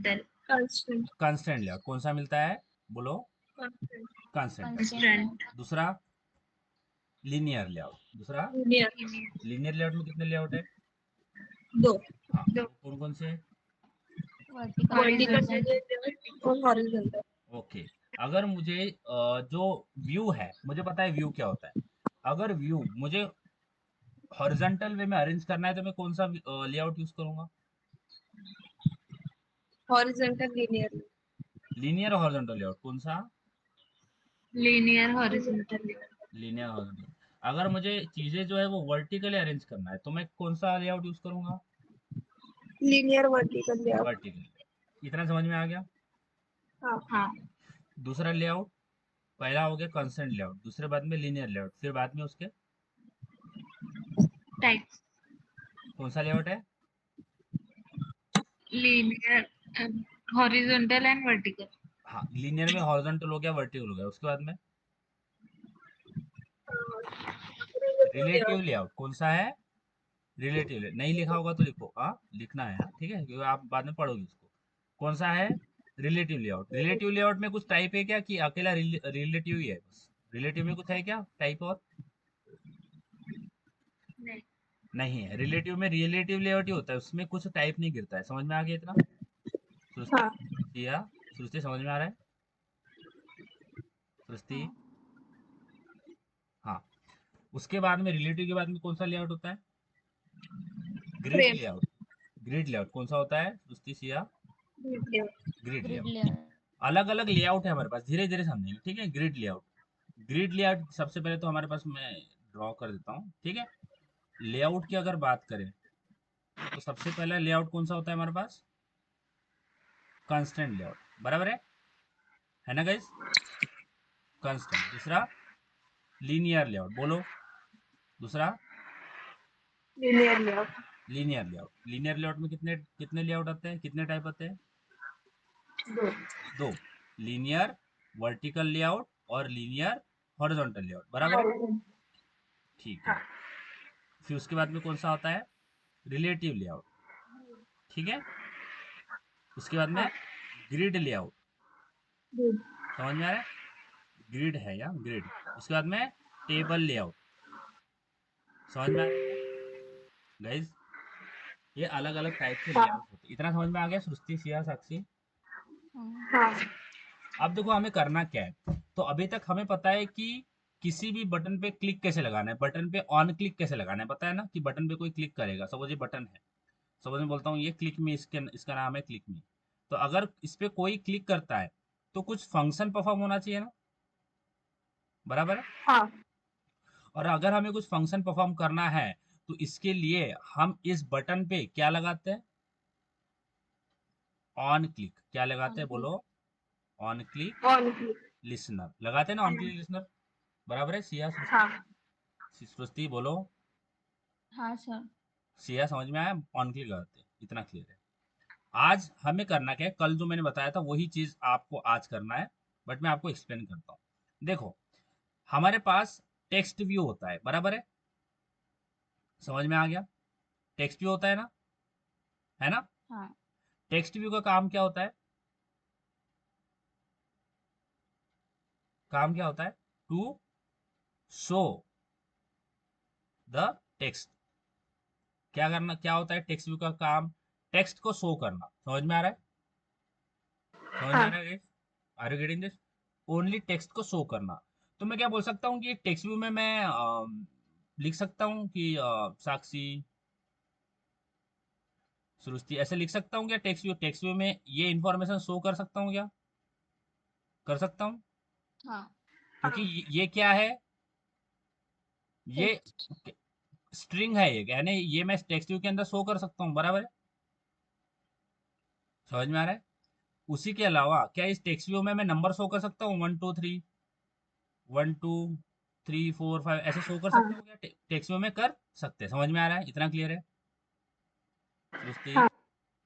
Horizontal, constant layout कौन सा मिलता है, बोलो। कंस्टेंट। कंस्टेंट, दूसरा लीनियर लेआउट, दूसरा लीनियर लेआउट में कितने लेआउट है, दो, हाँ वो कौन कौन से, हॉरिजॉन्टल। ओके। अगर मुझे जो व्यू है, मुझे पता है व्यू क्या होता है, अगर व्यू मुझे हॉरिजॉन्टल वे में अरेंज करना है तो मैं कौन सा लेआउट यूज करूंगा, हॉरिजॉन्टल लीनियर। लीनियर और हॉरिजॉन्टल लेआउट कौन सा, लीनियर हॉरिजॉन्टल, लीनियर हॉरिजॉन्टल। अगर मुझे चीजें जो है वो वर्टिकली अरेंज करना है तो मैं कौन सा लेआउट यूज करूंगा, लीनियर वर्टिकल लेआउट। वर्टिकल। इतना समझ में आ गया। हाँ, दूसरा लेआउट, पहला हो गया कंस्ट्रेंट लेआउट, दूसरे बाद में लीनियर लेआउट, फिर बाद में उसके टाइप्स, कौन सा लेआउट है, लीनियर, हॉरिजॉन्टल एंड वर्टिकल, हाँ लीनियर में हॉरिजॉन्टल हो गया, वर्टिकल हो गया, उसके बाद में रिलेटिव लेआउट कौन सा है, रिलेटिव नहीं लिखा होगा तो लिखो, हाँ लिखना है, हाँ ठीक है, क्योंकि आप बाद में पढ़ोगे उसको। कौन सा है, रिलेटिव लेआउट। रिलेटिव लेआउट में कुछ टाइप है क्या, कि अकेला रिलेटिव ही है बस, रिलेटिव में कुछ है क्या टाइप और, नहीं, नहीं है। रिलेटिव में रिलेटिव लेआउट ही होता है, उसमें कुछ टाइप नहीं गिरता है, समझ में आ गया इतना, हाँ, दिया सृष्टि समझ में आ रहा है, सृष्टि, हाँ। उसके बाद में रिलेटिव के बाद में कौन सा लेआउट होता है, grid frame layout. Grid layout कौन सा होता है, सृष्टि सिया, layout. Grid grid layout. Layout. अलग अलग लेआउट है हमारे पास, धीरे धीरे समझेंगे, ठीक है। ग्रिड लेआउट, ग्रिड लेआउट सबसे पहले तो हमारे पास, मैं ड्रॉ कर देता हूँ, ठीक है। लेआउट की अगर बात करें तो सबसे पहला लेआउट कौन सा होता है हमारे पास, कंस्ट्रेंट लेआउट, बराबर है ना गाइस, कंस्ट्रेंट। दूसरा लीनियर लेआउट, बोलो, दूसरा linear layout. Linear layout. Linear layout में कितने कितने लेआउट आते हैं, कितने टाइप आते हैं, दो, दो, लीनियर वर्टिकल लेआउट और लीनियर हॉरिजॉन्टल लेआउट, बराबर है, ठीक है। फिर उसके बाद में कौन सा होता है, रिलेटिव लेआउट, ठीक है। उसके बाद में ग्रिड लेआउट, गुड। समझ में आ रहा है, ग्रिड है या ग्रिड। उसके बाद में टेबल लेआउट, समझ में आ रहा है गाइज, ये अलग अलग टाइप के हाँ, लेआउट होते हैं। इतना समझ में आ गया सृष्टि, सिया, साक्षी। हाँ, अब देखो हमें करना क्या है, तो अभी तक हमें पता है कि किसी भी बटन पे क्लिक कैसे लगाना है, बटन पे ऑन क्लिक कैसे लगाना है, पता है ना, कि बटन पे कोई क्लिक करेगा, सपोज ये बटन है, सपोज मैं बोलता हूँ ये क्लिक मी, इसका नाम है क्लिक मी, तो अगर इस पे कोई क्लिक करता है तो कुछ फंक्शन परफॉर्म होना चाहिए ना, बराबर है। हाँ, और अगर हमें कुछ फंक्शन परफॉर्म करना है तो इसके लिए हम इस बटन पे क्या लगाते हैं, ऑन क्लिक, क्या लगाते हैं, बोलो, on click on click. Listener लगाते हैं ना, ऑन क्लिक लिसनर, बराबर है। सिया, हाँ, सृष्टि बोलो, हाँ सर। सिया समझ में आया, ऑन क्लिक लगाते हैं, इतना क्लियर है। आज हमें करना क्या है, कल जो मैंने बताया था वही चीज आपको आज करना है, बट मैं आपको एक्सप्लेन करता हूँ। देखो हमारे पास टेक्स्ट व्यू होता है, बराबर है, समझ में आ गया, टेक्स्ट व्यू होता है ना। हाँ। टेक्स्ट व्यू का काम क्या होता है, काम क्या होता है, टू शो द टेक्स्ट। क्या करना, क्या होता है टेक्स्ट व्यू का काम, टेक्स्ट को शो करना, समझ में आ रहा है, समझ में आ हाँ, रहा है, are you getting this, only text को शो करना। तो मैं क्या बोल सकता हूँ कि टेक्स्ट व्यू में मैं लिख सकता हूँ कि साक्षी, सृष्टि, ऐसे लिख सकता हूँ क्या, टेक्स्ट व्यू में ये इंफॉर्मेशन शो कर सकता हूँ क्या, कर सकता हूँ, हाँ। क्योंकि ये क्या है, ये टेक्स्ट। स्ट्रिंग है, ये यानी ये मैं टेक्स्ट व्यू के अंदर शो कर सकता हूँ, बराबर है, समझ में आ रहा है। उसी के अलावा क्या इस टेक्स्ट व्यू में मैं नंबर शो कर सकता हूँ, 1 2 3, 1 2 3 4 5 ऐसे शो कर सकता हाँ, हूँ क्या, टेक्स्ट व्यू में कर सकते हैं, समझ में आ रहा है, इतना क्लियर है सृष्टि, हाँ,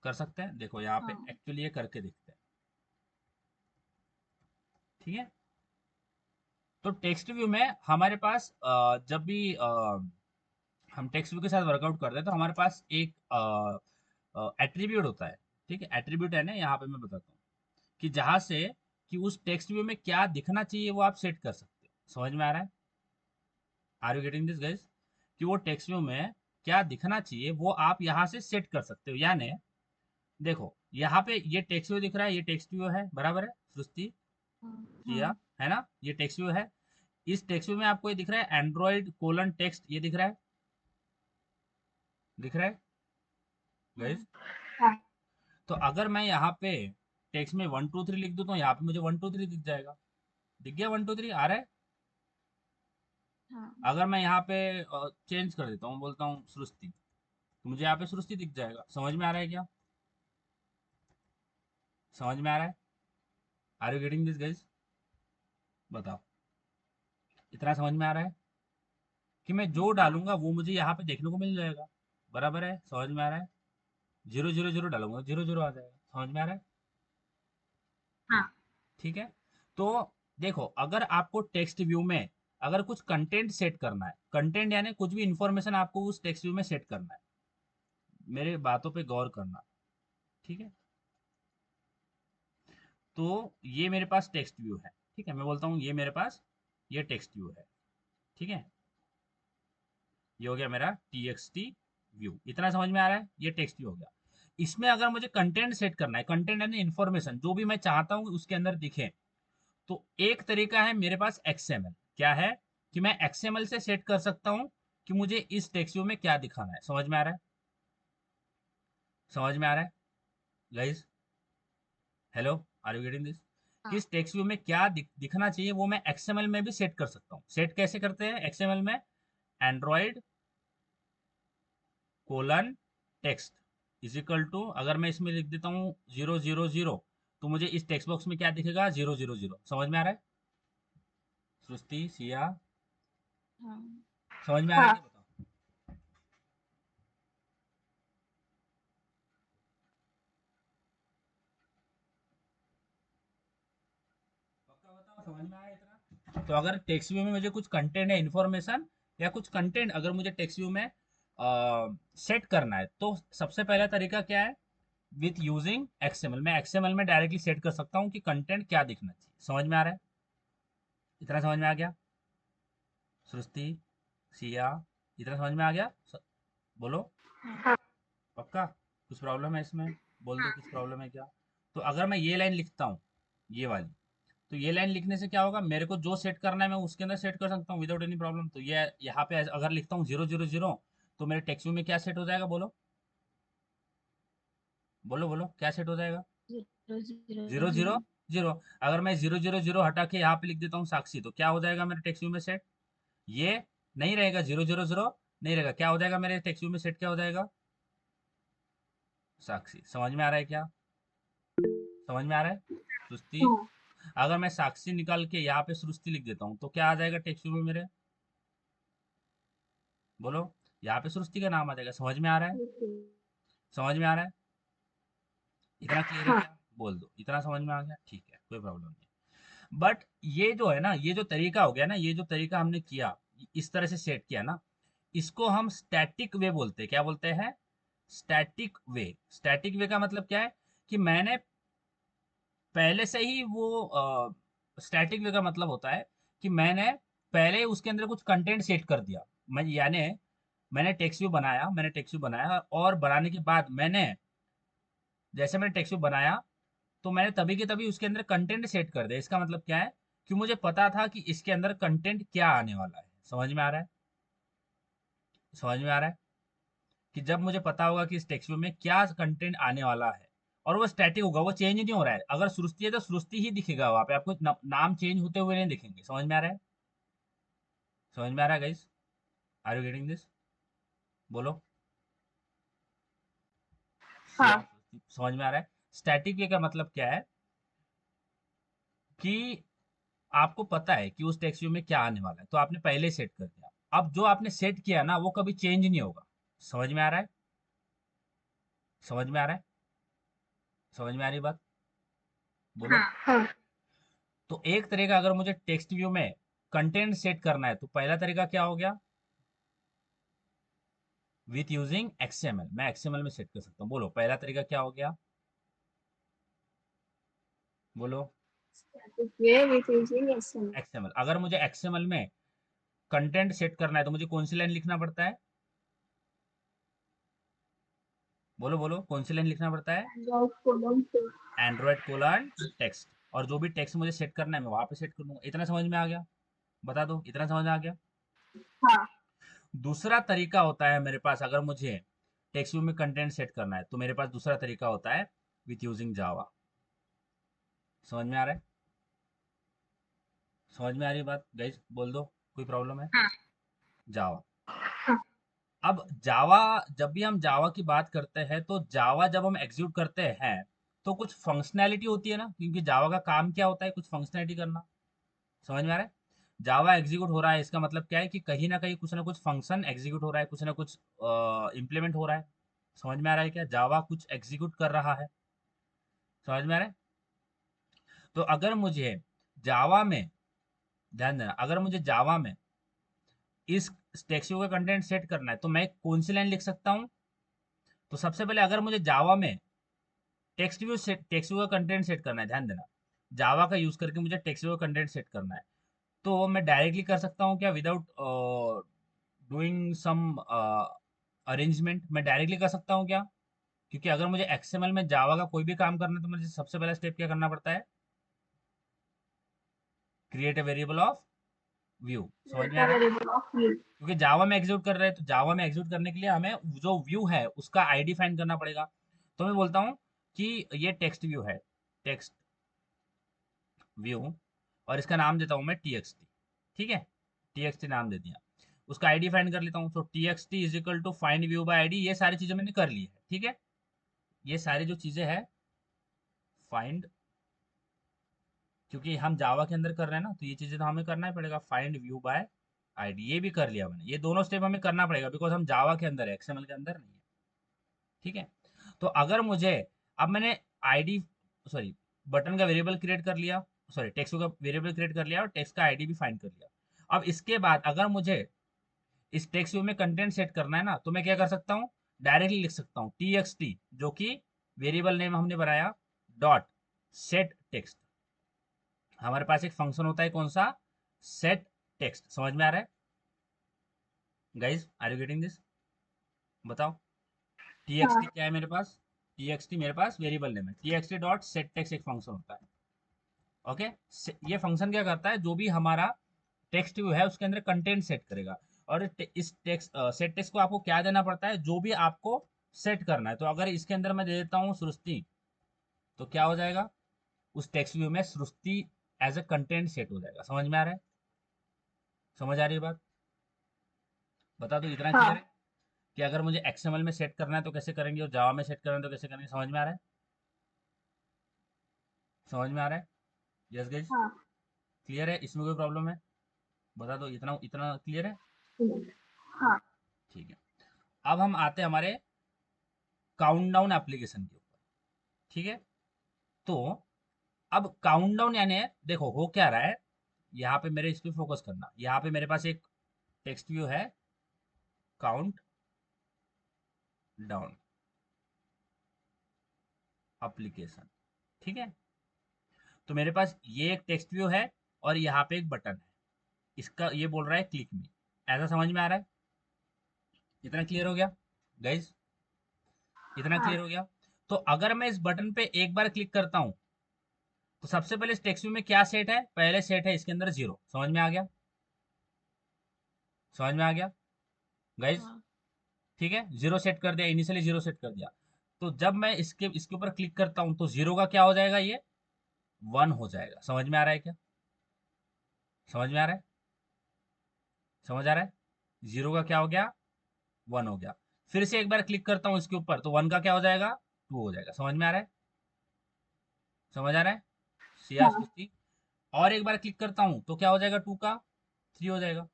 कर सकते हैं, देखो यहाँ पे हाँ। एक्चुअली ये करके देखते हैं, ठीक है। तो टेक्स्ट व्यू में हमारे पास जब भी हम टेक्स्ट व्यू के साथ वर्कआउट करते हैं तो हमारे पास एक एट्रीब्यूट होता है, ठीक है, एट्रीब्यूट है ना, यहाँ पे मैं बताता हूँ कि जहां से कि उस टेक्स्ट व्यू में क्या दिखना चाहिए वो आप सेट कर सकते हो। समझ में आ रहा है? Are you getting this guys? कि वो टेक्स्ट व्यू में क्या दिखना चाहिए वो आप यहाँ से सेट कर सकते हो। यानी देखो यहाँ पे ये टेक्स्ट व्यू दिख रहा है, ये टेक्स्ट व्यू है, बराबर है सृष्टि, जिया, है ना, ये टेक्स्ट व्यू है। इस टेक्स्ट व्यू में आपको ये दिख रहा है एंड्रॉइड कोलन टेक्स्ट, ये दिख रहा है, दिख रहा है गाइस? हाँ तो अगर मैं यहाँ पे टेक्स्ट में 1 2 3 लिख दूं तो यहाँ पे मुझे 1 2 3 दिख जाएगा। दिख गया 1 2 3 आ रहा है? हाँ अगर मैं यहाँ पे चेंज कर देता हूँ, बोलता हूँ सृष्टि, तो मुझे यहाँ पे सृष्टि दिख जाएगा। समझ में आ रहा है क्या? समझ में आ रहा है? Are you getting this guys? बताओ, इतना समझ में आ रहा है कि मैं जो डालूंगा वो मुझे यहाँ पे देखने को मिल जाएगा। बराबर है? समझ में आ रहा है? 0 0 0 डालूंगा 0 0 आ जाएगा। समझ में आ रहा है? हाँ ठीक है। तो देखो, अगर आपको टेक्स्ट व्यू में अगर कुछ कंटेंट सेट करना है, कंटेंट यानी कुछ भी इंफॉर्मेशन आपको उस टेक्स्ट व्यू में सेट करना है, मेरे बातों पे गौर करना, ठीक है? तो ये मेरे पास टेक्स्ट व्यू है, ठीक है, मैं बोलता हूँ ये मेरे पास ये टेक्स्ट व्यू है, ठीक है, ये हो गया मेरा टीएक्सटी व्यू। इतना समझ में आ रहा है? ये टेक्स्ट व्यू हो गया। इसमें अगर मुझे कंटेंट सेट करना है, कंटेंट यानी इन्फॉर्मेशन जो भी मैं चाहता हूँ उसके अंदर दिखे, तो एक तरीका है मेरे पास एक्सएमएल। क्या है? कि मैं एक्सएमएल से सेट कर सकता हूँ कि मुझे इस टेक्स्ट व्यू में क्या दिखाना है। समझ में आ रहा है? समझ में आ रहा है guys? Hello, are you getting this? हाँ किस टेक्स्ट व्यू में क्या दिखना चाहिए वो मैं एक्सएमएल में भी सेट कर सकता हूँ। सेट कैसे करते हैं एक्सएमएल में? Android colon text is equal to, अगर मैं इसमें लिख देता हूँ 0 0 0, तो मुझे इस टेक्स्ट बॉक्स में क्या दिखेगा? 0 0 0। समझ में आ रहा है सृष्टि, सिया? हाँ समझ में आ रहा है हाँ क्या? बताओ। पक्का बताओ, समझ में आया इतना? तो अगर टेक्स्ट व्यू में मुझे कुछ कंटेंट है, इन्फॉर्मेशन या कुछ कंटेंट अगर मुझे टेक्स्ट व्यू में सेट करना है, तो सबसे पहला तरीका क्या है? With using XML. मैं एक्सएमएल में डायरेक्टली सेट कर सकता हूँ कि कंटेंट क्या दिखना चाहिए। समझ में आ रहा है? इतना समझ में आ गया सृष्टि, सिया? इतना समझ में आ गया? बोलो हाँ हाँ पक्का? कुछ प्रॉब्लम है इसमें? बोल दो हाँ कुछ प्रॉब्लम है क्या? तो अगर मैं ये लाइन लिखता हूँ, ये वाली, तो ये लाइन लिखने से क्या होगा? मेरे को जो सेट करना है मैं उसके अंदर सेट कर सकता हूँ विदाउट एनी प्रॉब्लम। तो ये यहाँ पे अगर लिखता हूँ 0 0 0, तो मेरे टेक्स्ट व्यू में क्या सेट हो जाएगा? बोलो बोलो बोलो, क्या सेट हो जाएगा? 0 0 0 0 0 0। अगर मैं 0 0 0 हटा के यहाँ पे लिख देता हूँ साक्षी, तो क्या हो जाएगा मेरे टेक्स्ट व्यू में सेट? ये नहीं रहेगा 0 0 0, नहीं रहेगा। क्या हो जाएगा मेरे टेक्स्ट व्यू में सेट? क्या हो जाएगा? साक्षी। समझ में आ रहा है क्या? समझ में आ रहा है सृष्टि? हाँ अगर मैं साक्षी निकाल के यहाँ पे सृष्टि लिख देता हूँ तो क्या आ जाएगा टेक्स्ट व्यू में मेरे? बोलो, यहाँ पे सृष्टि का नाम आ जाएगा। समझ में आ रहा है? समझ में आ रहा है? इतना क्लियर है हाँ क्या? बोल दो इतना समझ में आ गया? ठीक है, कोई प्रॉब्लम नहीं। बट ये जो है ना, ये जो तरीका हो गया ना, ये जो तरीका हमने किया, इस तरह से सेट किया ना, इसको हम स्टैटिक वे बोलते हैं। क्या बोलते हैं? स्टैटिक वे। स्टैटिक वे का मतलब क्या है? कि मैंने पहले से ही वो स्टैटिक वे का मतलब होता है कि मैंने पहले ही उसके अंदर कुछ कंटेंट सेट कर दिया। मैं यानी मैंने टेक्स्ट व्यू बनाया और बनाने के बाद मैंने, जैसे मैंने टेक्स्ट व्यू बनाया, तो मैंने तभी के तभी उसके अंदर कंटेंट सेट कर दिया। इसका मतलब क्या है? कि मुझे पता था कि इसके अंदर कंटेंट क्या आने वाला है। समझ में आ रहा है? समझ में आ रहा है कि जब मुझे पता होगा कि इस टेक्स्ट व्यू में क्या कंटेंट आने वाला है, और वो स्टैटिक होगा, वो चेंज नहीं हो रहा है। अगर सृष्टि है तो सृष्टि ही दिखेगा वहां पे, आपको नाम चेंज होते हुए नहीं दिखेंगे। समझ में आ रहा है? समझ में आ रहा है guys? Are you getting this? बोलो हाँ सिया, समझ में आ रहा है? स्टैटिक वे का मतलब क्या है? कि आपको पता है कि उस टेक्स्ट व्यू में क्या आने वाला है, तो आपने पहले सेट कर दिया। अब जो आपने सेट किया ना वो कभी चेंज नहीं होगा। समझ में आ रहा है? समझ में आ रहा है? समझ में आ रही बात? बोलो। हाँ हाँ तो एक तरीका, अगर मुझे टेक्स्ट व्यू में कंटेंट सेट करना है, तो पहला तरीका क्या हो गया? With using XML. मैं एक्सएमएल में सेट कर सकता हूँ। बोलो पहला तरीका क्या हो गया? बोलो। static way with using XML. XML, अगर मुझे XML में कंटेंट सेट करना है तो मुझे कौन सी लाइन लिखना पड़ता है? बोलो बोलो, कौन सी लाइन लिखना पड़ता है? Android colon two. Android colon text, और जो भी टेक्स्ट मुझे सेट करना है मैं वहां पे सेट कर दूंगा। इतना समझ में आ गया? बता दो, इतना समझ में आ गया? हाँ दूसरा तरीका होता है मेरे पास, अगर मुझे टेक्स्ट व्यू में कंटेंट सेट करना है तो मेरे पास दूसरा तरीका होता है विथ यूजिंग जावा। समझ में आ रहा है? समझ में आ रही है बात गाइस? बोल दो, कोई प्रॉब्लम है? हाँ। जावा। हाँ अब जावा, जब भी हम जावा की बात करते हैं तो जावा जब हम एग्जीक्यूट करते हैं तो कुछ फंक्शनैलिटी होती है ना, क्योंकि जावा का काम क्या होता है? कुछ फंक्शनैलिटी करना। समझ में आ रहा है? जावा एग्जीक्यूट हो रहा है, इसका मतलब क्या है कि कहीं ना कुछ फंक्शन एग्जीक्यूट हो रहा है, कुछ ना कुछ इम्प्लीमेंट हो रहा है। समझ में आ रहा है क्या? जावा कुछ एग्जीक्यूट कर रहा है। समझ में आ रहा है? तो अगर मुझे जावा में, ध्यान देना, अगर मुझे जावा में इस टेक्स्ट व्यू का कंटेंट सेट करना है तो मैं कौन सी लाइन लिख सकता हूँ? तो सबसे पहले अगर मुझे जावा में टेक्स्ट व्यू का कंटेंट सेट करना है, ध्यान देना, जावा का यूज करके मुझे टेक्स्ट व्यू का कंटेंट सेट करना है, तो मैं डायरेक्टली कर सकता हूँ क्या? विदाउट डूइंग सम अरेंजमेंट मैं डायरेक्टली कर सकता हूँ क्या? क्योंकि अगर मुझे एक्सएमएल में जावा का कोई भी काम करना है तो मुझे सबसे पहला स्टेप क्या करना पड़ता है? Create a variable of view. समझ में आ रहा है? variable of view. क्योंकि जावा में एग्जीक्यूट कर रहे हैं तो जावा में एग्जीक्यूट करने के लिए हमें जो व्यू है उसका आईडी फाइंड करना पड़ेगा। तो मैं बोलता हूँ कि ये टेक्स्ट व्यू है, टेक्स्ट व्यू, और इसका नाम देता हूँ मैं txt। ठीक है, txt नाम दे दिया, उसका आईडी फाइंड कर लेता हूँ। तो txt is equal to find view by ID. ये सारी चीजें मैंने कर ली है, ठीक है, ये सारी जो चीजें हैं फाइंड, क्योंकि हम जावा के अंदर कर रहे हैं ना तो ये चीजें तो हमें करना ही पड़ेगा। फाइंड व्यू बाय आईडी ये भी कर लिया मैंने, ये दोनों स्टेप हमें करना पड़ेगा बिकॉज हम जावा के अंदर है, एक्सएमएल के अंदर नहीं है। ठीक है, तो अगर मुझे, अब मैंने आईडी, सॉरी, बटन का वेरिएबल क्रिएट कर लिया, सॉरी टेक्स्ट का वेरिएबल क्रिएट कर लिया और टेक्स्ट का आईडी भी फाइंड कर लिया। अब इसके बाद अगर मुझे इस टेक्स्ट व्यू में कंटेंट सेट करना है ना तो मैं क्या कर सकता हूँ? डायरेक्टली लिख सकता हूँ txt, जो कि वेरिएबल नेम हमने बनाया, डॉट सेट टेक्स्ट। हमारे पास एक फंक्शन होता है, कौन सा? Set text. समझ में आ रहा है guys? Are you getting this? बताओ। txt हाँ क्या है मेरे पास? txt मेरे पास वेरिएबल नेम है, txt डॉट सेट टेक्स्ट एक फंक्शन होता है। ओके, ये फंक्शन क्या करता है? जो भी हमारा टेक्स्ट व्यू है उसके अंदर कंटेंट सेट करेगा। और इस टेक्स्ट सेट टेक्स्ट को आपको क्या देना पड़ता है? जो भी आपको सेट करना है। तो अगर इसके अंदर मैं दे देता हूँ सृष्टि, तो क्या हो जाएगा? उस टेक्स्ट व्यू में सृष्टि एज अ कंटेंट सेट हो जाएगा। समझ में आ रहा है? समझ आ रही है बात? बता दो, इतना क्लियर हाँ है कि अगर मुझे एक्सएमएल में सेट करना है तो कैसे करेंगे और जावा में सेट करना है तो कैसे करेंगे? समझ में आ रहा है? समझ में आ रहा है? यस गाइस, हाँ क्लियर है? इसमें कोई प्रॉब्लम है? बता दो, इतना इतना क्लियर है? हाँ ठीक है, अब हम आते हैं हमारे काउंटडाउन एप्लीकेशन के ऊपर। ठीक है, तो अब काउंटडाउन यानी देखो हो क्या रहा है, यहाँ पे मेरे इस पे फोकस करना, यहाँ पे मेरे पास एक टेक्स्ट व्यू है, काउंट डाउन एप्लीकेशन। ठीक है, तो मेरे पास ये एक टेक्स्ट व्यू है और यहाँ पे एक बटन है, इसका ये बोल रहा है क्लिक मी। ऐसा समझ में आ रहा है? इतना क्लियर हो गया गाइज? इतना हाँ क्लियर हो गया? तो अगर मैं इस बटन पे एक बार क्लिक करता हूं तो सबसे पहले इस टेक्स्ट व्यू में क्या सेट है? पहले सेट है इसके अंदर 0। समझ में आ गया? समझ में आ गया गाइज? हाँ ठीक है, 0 सेट कर दिया, इनिशियली 0 सेट कर दिया। तो जब मैं इसके इसके ऊपर क्लिक करता हूं तो 0 का क्या हो जाएगा? ये 1 हो जाएगा। समझ में आ रहा है क्या? समझ में आ रहा है? समझ आ रहा है? 0 का क्या हो गया? 1 हो गया। फिर से एक बार क्लिक करता हूं इसके ऊपर तो 1 का क्या हो जाएगा? 2 हो जाएगा। समझ में आ रहा है? समझ आ रहा है? सिया हाँ सुस्ती। और एक बार क्लिक करता हूं तो क्या हो जाएगा? 2 का 3 हो जाएगा।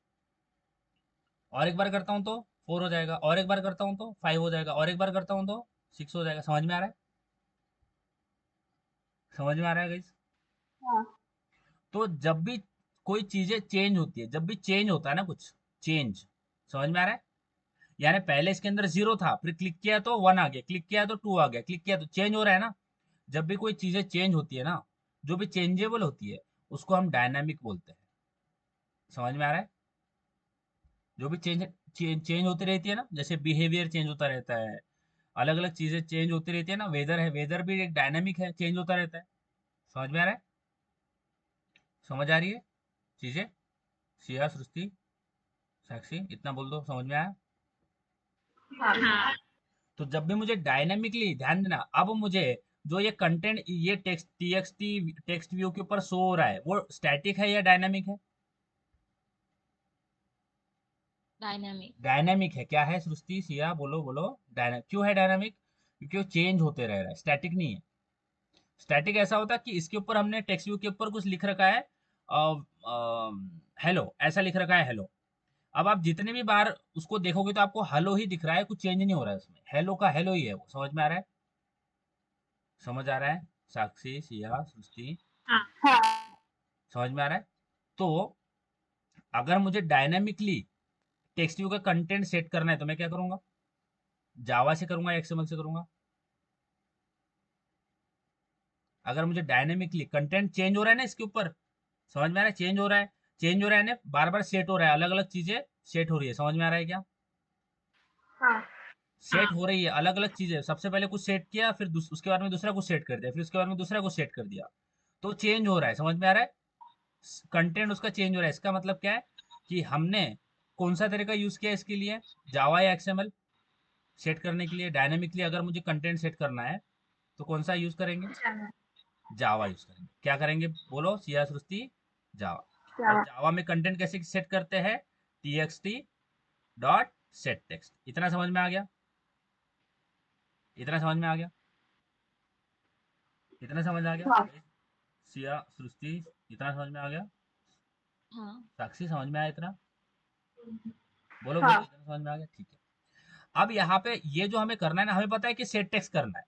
और एक बार करता हूं तो 4 हो जाएगा। और एक बार करता हूं तो 5 हो जाएगा। और एक बार करता हूं तो 6 हो जाएगा। समझ में आ रहा है? समझ में आ रहा है गाइस? हाँ तो जब भी कोई चीजें चेंज होती है, जब भी चेंज होता है ना कुछ, चेंज, समझ में आ रहा है? यानी पहले इसके अंदर 0 था, फिर क्लिक किया तो 1 आ गया, क्लिक किया तो 2 आ गया, क्लिक किया तो चेंज हो रहा है ना। जब भी कोई चीजें चेंज होती है ना, जो भी चेंजेबल होती है उसको हम डायनामिक बोलते हैं। समझ में आ रहा है? जो भी चेंज होती रहती है ना, जैसे बिहेवियर चेंज होता रहता है, अलग अलग चीजें चेंज होती रहती है ना, वेदर है, वेदर भी एक डायनामिक है, चेंज होता रहता है। समझ में आ रहा है? समझ आ रही है चीजें? सिया, सृष्टि, साक्षी, इतना बोल दो, समझ में आया? हाँ। तो जब भी मुझे डायनेमिकली, ध्यान देना, अब मुझे जो ये कंटेंट, ये टेक्स्ट टीएक्सटी टेक्स्ट व्यू के ऊपर शो हो रहा है, वो स्टैटिक है या डायनामिक है? डायनामिक। डायनामिक है। क्या है सृष्टि, सिया, बोलो बोलो। क्यों है डायनामिक? क्योंकि वो चेंज होते रह रहा है, स्टैटिक नहीं है। स्टैटिक ऐसा होता है कि इसके ऊपर हमने टेक्स्ट व्यू के ऊपर कुछ लिख रखा है, हेलो ऐसा लिख रखा है, हेलो। अब आप जितने भी बार उसको देखोगे तो आपको हेलो ही दिख रहा है, कुछ चेंज नहीं हो रहा है उसमें, हेलो का हेलो ही है वो। समझ में आ रहा है? समझ आ रहा है साक्षी, सिया, सृष्टि? हाँ। समझ में आ रहा है? तो अगर मुझे डायनामिकली टेक्स्ट व्यू का कंटेंट सेट करना है तो मैं क्या करूंगा? जावा से करूंगा या एक्सएमएल से करूंगा? अगर मुझे डायनेमिकली कंटेंट चेंज हो रहा है ना इसके ऊपर, समझ में आ रहा है? चेंज हो रहा है, चेंज हो रहा है ना, बार बार सेट हो रहा है, अलग अलग चीजें सेट हो रही है। समझ में आ रहा है क्या? हाँ। सेट हो रही है अलग अलग चीजें, सबसे पहले कुछ सेट किया, फिर उसके बाद में दूसरा कुछ सेट कर दिया, फिर उसके बाद में दूसरा कुछ सेट कर दिया, तो चेंज हो रहा है। समझ में आ रहा है? कंटेंट उसका चेंज हो रहा है। इसका मतलब क्या है कि हमने कौन सा तरीका यूज किया इसके लिए, जावा या एक्सएमएल सेट करने के लिए? डायनेमिकली अगर मुझे कंटेंट सेट करना है तो कौन सा यूज करेंगे? जावा। जावा यूज करेंगे। क्या करेंगे बोलो सिया, सृष्टि? जावा। और जावा। जावा में कंटेंट कैसे सेट करते हैं? txt dot set text. इतना समझ में आ गया? इतना समझ में आ गया? इतना समझ आ गया? हाँ। सिया, सृष्टि, इतना समझ में आ गया? हाँ। साक्षी, समझ में आया इतना? बोलो बोलो, हाँ। इतना समझ में आ गया? ठीक है। अब यहाँ पे ये जो हमें करना है ना, हमें पता है कि सेट टेक्स्ट करना है,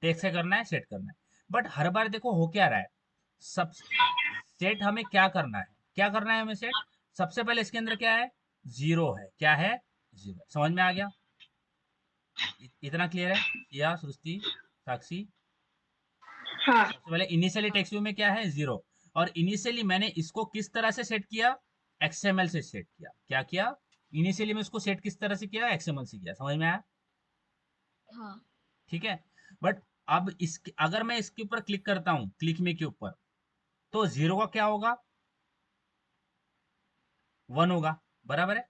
टेक्स्ट से करना है, सेट करना है। बट हर बार देखो हो क्या रहा है, सब सेट हमें क्या करना है, क्या करना है हमें सेट? सबसे पहले इसके अंदर क्या है? जीरो है। क्या है? जीरो। समझ में आ गया? इतना क्लियर है या सृष्टि, साक्षी? हाँ। सबसे पहले इनिशियली हाँ। टेक्स्ट व्यू में क्या है? जीरो। और इनिशियली मैंने इसको किस तरह से सेट किया? एक्सएमएल से सेट किया। क्या किया? इनिशियली में इसको सेट किस तरह से किया? एक्सएमएल से किया। समझ में आया? हाँ। ठीक है। बट अब इसके, अगर मैं इसके ऊपर क्लिक करता हूं, क्लिक मी के ऊपर, तो जीरो का क्या होगा? वन होगा। बराबर है?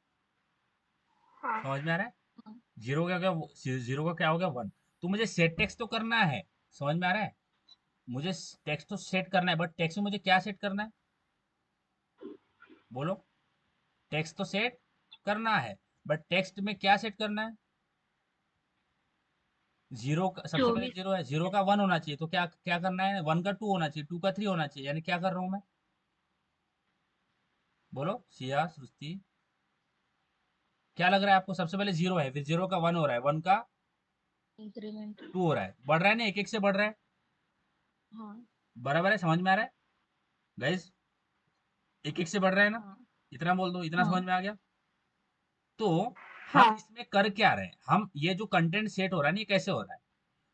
हाँ। समझ में आ रहा है? हाँ। जीरो का क्या, जीरो का क्या हो गया? वन। तो मुझे सेट टेक्स्ट तो करना है। समझ में आ रहा है? मुझे टेक्स्ट तो सेट करना है, बट टेक्स्ट में मुझे क्या सेट करना है? बोलो। टेक्स्ट तो सेट करना है, बट टेक्स्ट में क्या सेट करना है? जीरो का, सबसे जो पहले भी जीरो है, जीरो का वन होना चाहिए, तो क्या क्या करना है? वन का टू होना चाहिए, टू का थ्री होना चाहिए, यानी क्या कर रहा हूं मैं? बोलो सिया, सृष्टि, क्या लग रहा है आपको? सबसे पहले जीरो है, फिर जीरो का वन हो रहा है, वन का इंक्रीमेंट। टू हो रहा है, बढ़ रहा है ना, एक एक से बढ़ रहा है। हाँ। बराबर है? समझ में आ रहा है गाइस? एक एक से बढ़ रहा है ना? हाँ। इतना बोल दो, इतना समझ हाँ। में आ गया? तो हम हाँ। इसमें कर क्या रहे हैं? हम ये जो कंटेंट सेट हो रहा है ना, ये कैसे हो रहा है?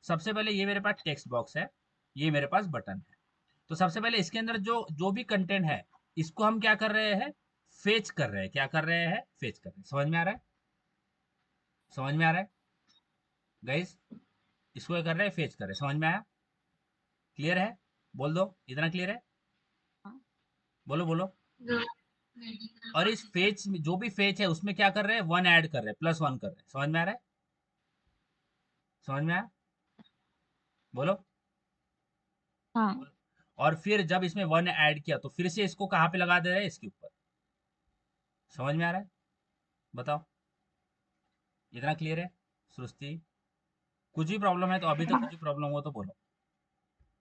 सबसे पहले ये मेरे पास टेक्स्ट बॉक्स है, ये मेरे पास बटन है। तो सबसे पहले इसके अंदर जो जो भी कंटेंट है, इसको हम क्या कर रहे हैं? फेच कर रहे हैं। क्या कर रहे हैं? फेच कर रहे हैं। समझ में आ रहा है? समझ में आ रहा है गाइस? इसको क्या कर रहे हैं? फेच कर रहे हैं। समझ में आया? क्लियर है? बोल दो, इतना क्लियर है? हाँ। बोलो बोलो। जो और इस फेच में, जो भी फेच है उसमें क्या कर रहे हैं? वन ऐड कर रहे हैं, प्लस वन कर रहे हैं। समझ में आ रहा है? समझ में आया? बोलो। हाँ। बोलो। और फिर जब इसमें वन ऐड किया तो फिर से इसको कहाँ पे लगा दे रहे हैं? इसके ऊपर। समझ में आ रहा है? बताओ, इतना क्लियर है सृष्टि? कुछ भी प्रॉब्लम है तो अभी तक, कुछ भी प्रॉब्लम हो तो बोलो।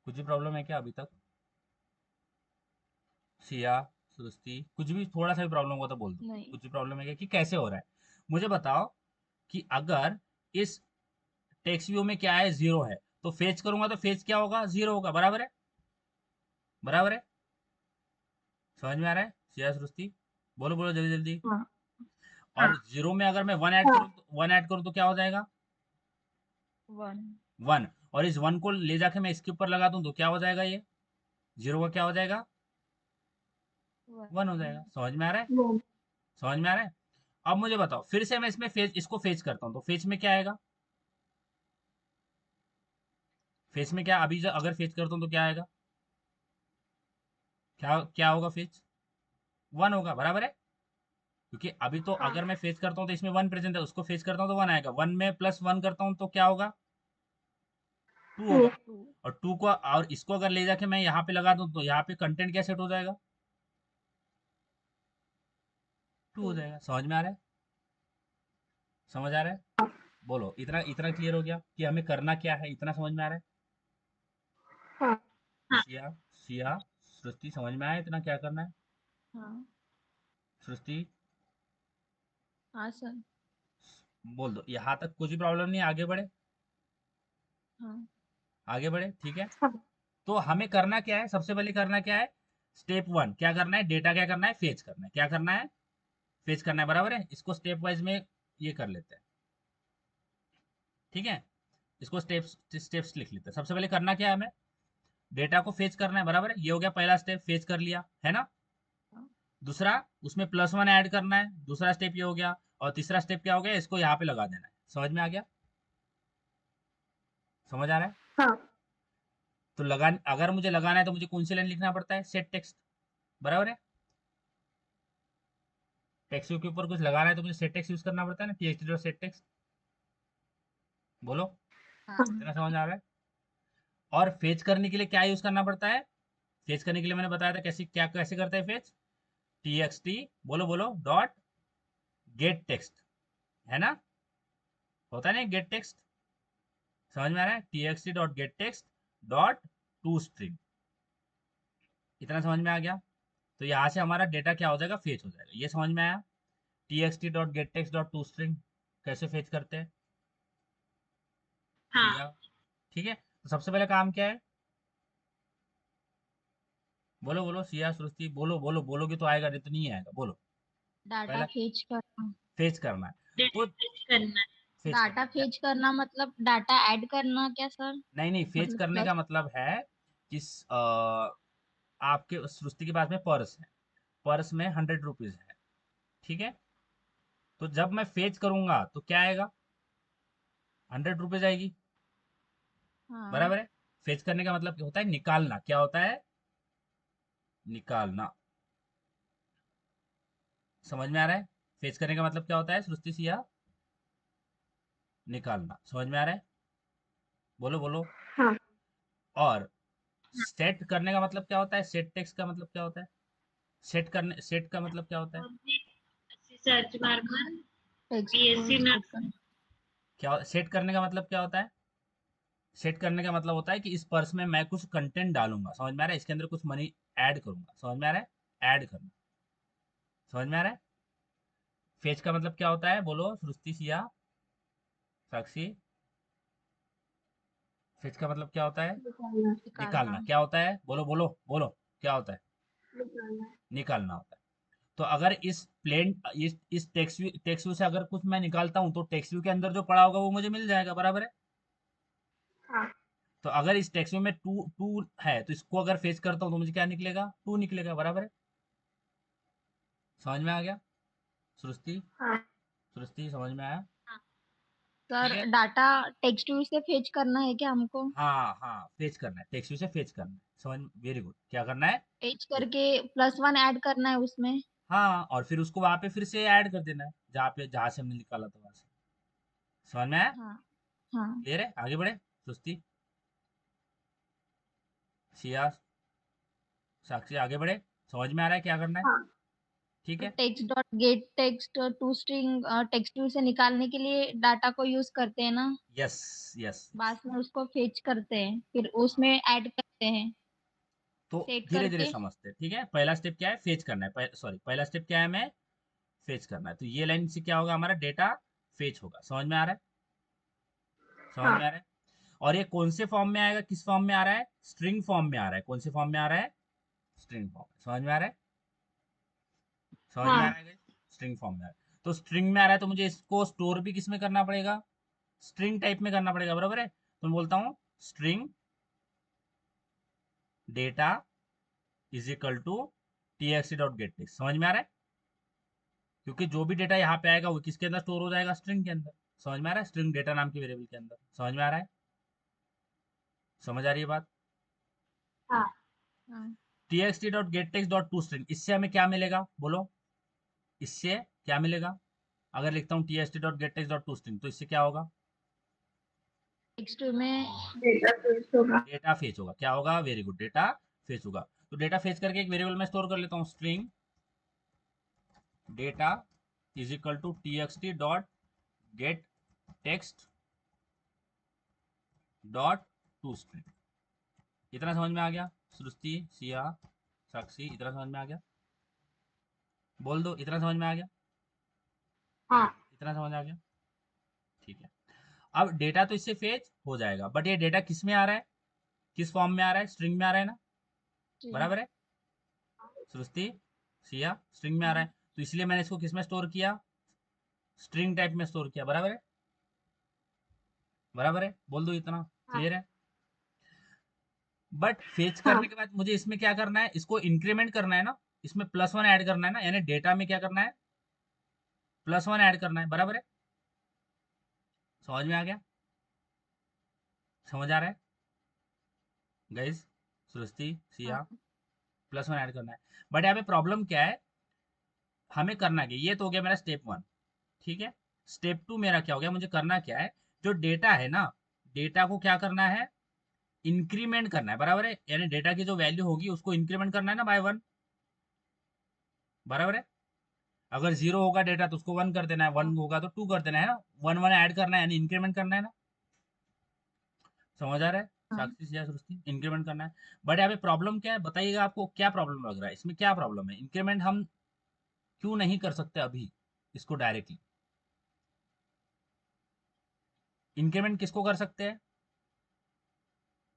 कुछ भी प्रॉब्लम है क्या अभी तक? सिया, सृष्टि, कुछ भी थोड़ा सा भी प्रॉब्लम हो तो बोल दो। नहीं। कुछ भी प्रॉब्लम है क्या कि कैसे हो रहा है? मुझे बताओ कि अगर इस टेक्स्ट व्यू में क्या है? जीरो है, तो फेच करूंगा तो फेच क्या होगा? जीरो होगा। बराबर है? बराबर है? समझ में आ रहा है सिया, सृष्टि? बोलो बोलो जल्दी जल्दी। हाँ। और हाँ जीरो में अगर मैं वन ऐड हाँ। करूँ तो, वन ऐड करूँ तो क्या हो जाएगा? वन। वन। और इस वन को ले जाके मैं इसके ऊपर लगा दूं तो क्या हो जाएगा ये? 0 का क्या हो जाएगा, 1 हो जाएगा। समझ में आ रहा है, वन। समझ में आ रहा है। अब मुझे बताओ, फिर से मैं इसमें फेच, इसको फेच करता हूँ, तो फेच में क्या आएगा, फेच में क्या, अभी अगर फेच करता हूँ तो क्या आएगा, क्या क्या होगा, फेच 1 होगा, बराबर है। क्योंकि अभी तो हाँ। अगर मैं फेच करता हूँ तो इसमें 1 प्रेजेंट है, उसको फेच करता हूँ तो 1 आएगा, 1 में प्लस 1 करता हूँ तो क्या होगा, 2 टू। होगा। 2 और 2 को, और इसको अगर ले जाके मैं यहाँ पे लगा दूँ तो यहाँ पे कंटेंट क्या सेट हो जाएगा, 2 हो 2 जाएगा। समझ में आ रहा है, समझ आ रहा है, बोलो, इतना इतना क्लियर हो गया कि हमें करना क्या है, इतना समझ में आ रहा है। हाँ। हाँ। सिया, सिया, सृष्टि, समझ में आया इतना क्या करना है, हाँ सृष्टि, हाँ सर। बोल दो, यहाँ तक कुछ भी प्रॉब्लम नहीं है, आगे बढ़े, हाँ आगे बढ़े, ठीक है। हाँ। तो हमें करना क्या है, सबसे पहले करना क्या है, स्टेप 1 क्या करना है, डेटा क्या करना है, फेच करना है, क्या करना है, फेच करना है, बराबर है। इसको स्टेप वाइज में ये कर लेते हैं, ठीक है, इसको स्टेप्स स्टेप्स लिख लेते हैं। सबसे पहले करना क्या है, हमें डेटा को फेच करना है, बराबर है, ये हो गया पहला स्टेप, फेच कर लिया है ना। हाँ दूसरा, उसमें +1 ऐड करना है, दूसरा स्टेप ये हो गया। और तीसरा स्टेप क्या हो गया, इसको यहाँ पे लगा देना है। समझ में आ गया, समझ आ रहा है। हाँ। तो लगा, अगर मुझे लगाना है तो मुझे कौन सी लाइन लिखना पड़ता है, सेट टेक्स्ट, बराबर है। टेक्स्ट के ऊपर कुछ लगाना है तो मुझे सेट टेक्स्ट यूज करना पड़ता है ना, txt डॉट सेट टेक्स्ट, बोलो, हाँ इतना समझ आ रहा है। और फेच करने के लिए क्या यूज करना पड़ता है, फेच करने के लिए मैंने बताया था कैसे, क्या कैसे करते हैं फेच, txt, बोलो बोलो, डॉट गेट टेक्स्ट, है ना, होता है ना गेट टेक्स्ट, समझ में आ रहा है, txt dot get text dot to string, इतना समझ में आ गया। तो यहाँ से हमारा डेटा क्या हो जाएगा, फेच हो जाएगा, ये समझ में आया। txt dot get text dot to string कैसे फेच करते हैं, हाँ। सिया, ठीक है। तो सबसे पहले काम क्या है, बोलो बोलो, सिया, सृष्टि, बोलो बोलो, बोलोगे तो आएगा, नहीं तो नहीं आएगा, बोलो। डाटा पहला फेच करना। फेच करना है, डेटा तो फेच करना है। फेच डाटा करना है, फेच करना मतलब डाटा ऐड करना क्या सर? नहीं नहीं, फेच मतलब करने प्लस। का मतलब है कि आपके सृष्टि के पास में पर्स है, पर्स में 100 रुपीज है, ठीक है। तो जब मैं फेच करूंगा तो क्या आएगा, 100 रुपीज आएगी, हाँ बराबर है। फेच करने का मतलब क्या होता है, निकालना, क्या होता है, निकालना, समझ में आ रहा है। फेच करने का मतलब क्या होता है, सृष्टि, सिया, निकालना, समझ में आ रहा है, बोलो बोलो। हाँ। और सेट करने का मतलब क्या होता है, सेट टेक्स्ट का मतलब क्या होता है, सेट करने, सेट का मतलब क्या होता है, और भी सर्च बार पर टेक्स्ट को बीएससी में सेट करना। क्या सेट करने का मतलब क्या होता है, सेट करने का मतलब होता है कि इस पर्स में मैं कुछ कंटेंट डालूंगा, समझ में आ रहा है, इसके अंदर कुछ मनी ऐड करूंगा, समझ में आ रहा है, ऐड करना, समझ में आ रहा है। फेच का मतलब क्या होता है, बोलो, सृष्टि, सिया, साक्षी, फेच का मतलब क्या होता है, निकालना। निकालना। निकालना, क्या होता है, बोलो बोलो बोलो, क्या होता है, निकालना। निकालना होता है। तो अगर इस प्लेन, इस टेक्स्ट व्यू से अगर कुछ मैं निकालता हूं तो टेक्स्ट व्यू के अंदर जो पड़ा होगा वो मुझे मिल जाएगा, बराबर है। हाँ। तो अगर इस टेक्स्ट व्यू में टू टू है तो इसको अगर फेच करता हूं तो मुझे क्या निकलेगा, 2 निकलेगा, बराबर है। समझ में आ गया, सृष्टि, हाँ। सृष्टि, समझ में आया, हाँ। ठीक सर है। डाटा टेक्स्ट व्यू से फेच करना है क्या हमको? हाँ हाँ, फेच करना है, टेक्स्ट व्यू से फेच करना है, समझ, वेरी गुड, क्या करना है, फेच फेच। करके +1 ऐड करना है उसमें। हाँ, और फिर उसको वहां पे फिर से ऐड कर देना है, जहाँ पे, जहाँ से हमने निकाला था वहां से। समझ में आया, हाँ हाँ। क्लियर है, आगे बढ़े, सुस्ती, सिया, साक्षी, आगे बढ़े, समझ में आ रहा है क्या करना है, हाँ। ठीक तो है। Text dot get text to string text view से निकालने के लिए डाटा को यूज करते हैं ना। Yes, yes, yes. बाद में उसको फेच करते हैं, फिर उसमें ऐड करते हैं, तो सेट धीरे धीरे करके। समझते हैं, ठीक है। पहला स्टेप क्या है, फेच करना है, सॉरी, पहला स्टेप क्या है, हमें फेच करना है। तो ये लाइन से क्या होगा, हमारा डेटा फेच होगा, समझ में आ रहा है, समझ हाँ। में आ रहा है। और ये कौन से फॉर्म में आएगा, किस फॉर्म में आ रहा है, स्ट्रिंग फॉर्म में आ रहा है, कौन से फॉर्म में आ रहा है, स्ट्रिंग फॉर्म, समझ में आ रहा है, समझ में आ हाँ। रहा है, स्ट्रिंग फॉर्म में आ रहा है। तो स्ट्रिंग में आ रहा है तो मुझे इसको स्टोर भी किस में करना पड़ेगा, स्ट्रिंग टाइप में करना पड़ेगा, बराबर है। तो मैं बोलता हूँ string data is equal to txt dot get text. समझ में आ रहा है? क्योंकि जो भी डेटा यहाँ पे आएगा वो किसके अंदर स्टोर हो जाएगा, स्ट्रिंग के अंदर। समझ में आ रहा है? स्ट्रिंग डेटा नाम के वेरिएबल के अंदर। समझ में आ रहा है? समझ आ रही है बात? हाँ। हाँ, txt dot get text dot to string, इससे हमें क्या मिलेगा बोलो? इससे क्या मिलेगा? अगर लिखता हूँ txt dot get text dot to string, तो इससे क्या होगा? टेक्स्ट में डेटा फेच होगा। डेटा फेच होगा। क्या होगा? वेरी गुड, डेटा फेच होगा। तो डेटा फेच करके एक वेरिएबल में स्टोर कर लेता हूँ, string data is equal to txt dot get text dot to string. इतना समझ में आ गया? सृष्टि, सिया, साक्षी, इतना समझ में आ गया? बोल दो, इतना समझ में आ गया? हाँ। इतना समझ आ गया? ठीक है। अब डेटा तो इससे फेच हो जाएगा, बट ये डेटा किस में आ रहा है, किस फॉर्म में आ रहा है? स्ट्रिंग में आ रहा है ना? बराबर है? सृष्टि, सिया, स्ट्रिंग में आ रहा है, तो इसलिए मैंने इसको किस में स्टोर किया? स्ट्रिंग टाइप में स्टोर किया। बराबर है? बराबर है? बोल दो, इतना हाँ। क्लियर है? बट फेच हाँ। करने के बाद मुझे इसमें क्या करना है? इसको इंक्रीमेंट करना है ना, इसमें +1 ऐड करना है ना, यानी डेटा में क्या करना है? +1 ऐड करना है। बराबर है? समझ में आ गया? समझ आ रहा है गाइस? सृष्टि, सिया, हाँ, +1 ऐड करना है। बट यहाँ पे प्रॉब्लम क्या है, हमें करना क्या? ये तो हो गया मेरा स्टेप 1। ठीक है। स्टेप 2 मेरा क्या हो गया? मुझे करना क्या है? जो डेटा है ना, डेटा को क्या करना है? इंक्रीमेंट करना है। बराबर है? यानी डेटा की जो वैल्यू होगी उसको इंक्रीमेंट करना है ना बाय 1। बराबर है? अगर 0 होगा डेटा तो उसको 1 कर देना है, 1 होगा तो 2 कर देना है ना, 1 1 ऐड करना है, यानी इंक्रीमेंट करना है ना। समझ आ रहा है? हाँ। साक्षी, सिया, सृष्टि, इंक्रीमेंट करना है। बट यहाँ पे प्रॉब्लम क्या है बताइएगा? आपको क्या प्रॉब्लम लग रहा है इसमें? क्या प्रॉब्लम है? इंक्रीमेंट हम क्यों नहीं कर सकते अभी इसको डायरेक्टली? इंक्रीमेंट किसको कर सकते हैं?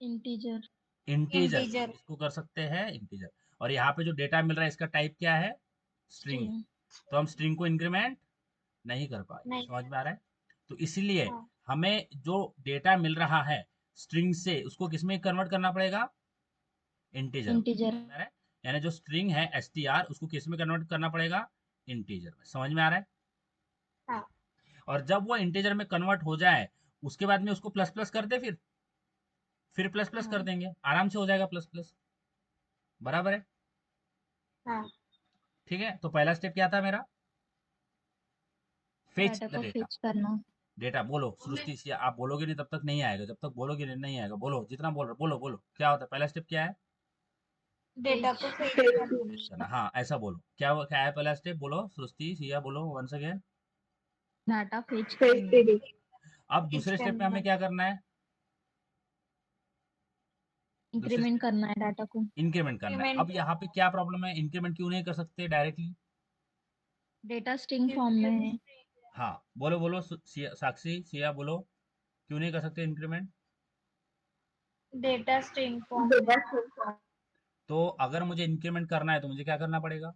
इंटीजर। इंटीजर। इंटीजर। इसको कर सकते हैं इंटीजर। और यहाँ पे जो डेटा मिल रहा है इसका टाइप क्या है? स्ट्रिंग है। स्ट्रिंग। तो हम स्ट्रिंग को इंक्रीमेंट नहीं कर पाएंगे। नहीं। समझ में आ रहा है? तो इसलिए हाँ। हमें जो डेटा मिल रहा है स्ट्रिंग से, उसको किसमें कन्वर्ट करना पड़ेगा? इंटीजर में। इंटीजर। समझ में आ रहा है? यानी जो स्ट्रिंग है str, उसको किस में कन्वर्ट करना पड़ेगा? इंटीजर में। समझ में आ रहा है? हाँ। और जब वो इंटीजर में कन्वर्ट हो जाए उसके बाद में उसको प्लस प्लस कर दे, फिर प्लस प्लस कर हाँ, देंगे, आराम से हो जाएगा प्लस प्लस। बराबर है? हाँ। ठीक है। तो पहला स्टेप क्या था मेरा? फेच डाटा द को डेटा। फेच करना। डेटा बोलो सृष्टि से, आप बोलोगे नहीं तब तक नहीं आएगा, जब तक बोलोगे नहीं नहीं आएगा। बोलो, जितना बोल रहे बोलो बोलो, क्या होता है? पहला स्टेप क्या है? डेटा को फेच। फेच फेच करना। हाँ, ऐसा बोलो। क्या है पहला स्टेप? बोलो सृष्टि, सिया, बोलो वंस अगेन। डाटा फेच करना। करना। अब दूसरे स्टेप में हमें क्या करना है? दूसरे इंक्रीमेंट स्टेप करना है डाटा को। इंक्रीमेंट करना है। अब यहाँ पे क्या प्रॉब्लम है? इंक्रीमेंट क्यों नहीं कर सकते डायरेक्टली? डेटा स्ट्रिंग फॉर्म में है। हाँ, बोलो बोलो, साक्षी, सिया, बोलो क्यों नहीं कर सकते इंक्रीमेंट? Data string form. तो अगर मुझे इंक्रीमेंट करना है तो मुझे क्या करना पड़ेगा?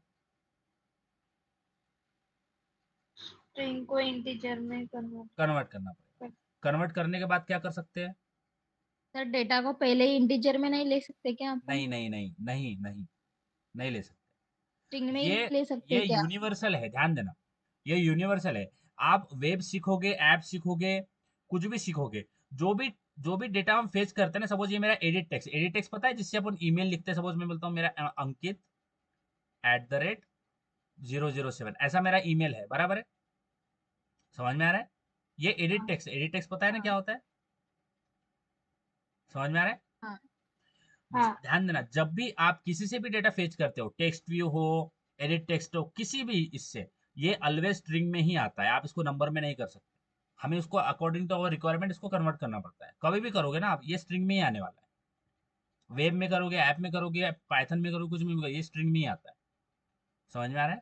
स्ट्रिंग को इंटीजर में कन्वर्ट। कन्वर्ट करना पड़ेगा। कन्वर्ट करने के बाद क्या कर सकते हैं? सर डेटा को पहले ही इंटीजर में नहीं ले सकते क्या अपन? नहीं नहीं नहीं नहीं नहीं, नहीं ले सकते। स्ट्रिंग में ये ही ले सकते ये हैं क्या? यूनिवर्सल है, ध्यान देना। ये यूनिवर्सल है। आप वेब सीखोगे, ऐप सीखोगे, कुछ भी सीखोगे, जो भी डेटा हम फेच करते हैं ना, सपोज ये मेरा एडिट टेक्स्ट पता है जिससे अपन ईमेल लिखते हैं। सपोज मैं बोलता हूँ मेरा अंकित @007, ऐसा मेरा ईमेल है। बराबर है? समझ में आ रहा है? ये एडिट टेक्स्ट पता है ना क्या हाँ, होता है? समझ में आ रहा है? हाँ, हाँ। ध्यान देना, जब भी आप किसी से भी डेटा फेच करते हो, टेक्स्ट व्यू हो, एडिट टेक्स्ट हो, किसी भी इससे, ये ऑलवेज स्ट्रिंग में ही आता है। आप इसको नंबर में नहीं कर सकते। हमें उसको अकॉर्डिंग टू अवर रिक्वायरमेंट इसको कन्वर्ट करना पड़ता है। कभी भी करोगे ना आप, ये स्ट्रिंग में ही आने वाला है। वेब में करोगे, ऐप में करोगे, पाइथन में करोगे, कुछ में भी करोगे, ये स्ट्रिंग में ही आता है। समझ में आ रहा है?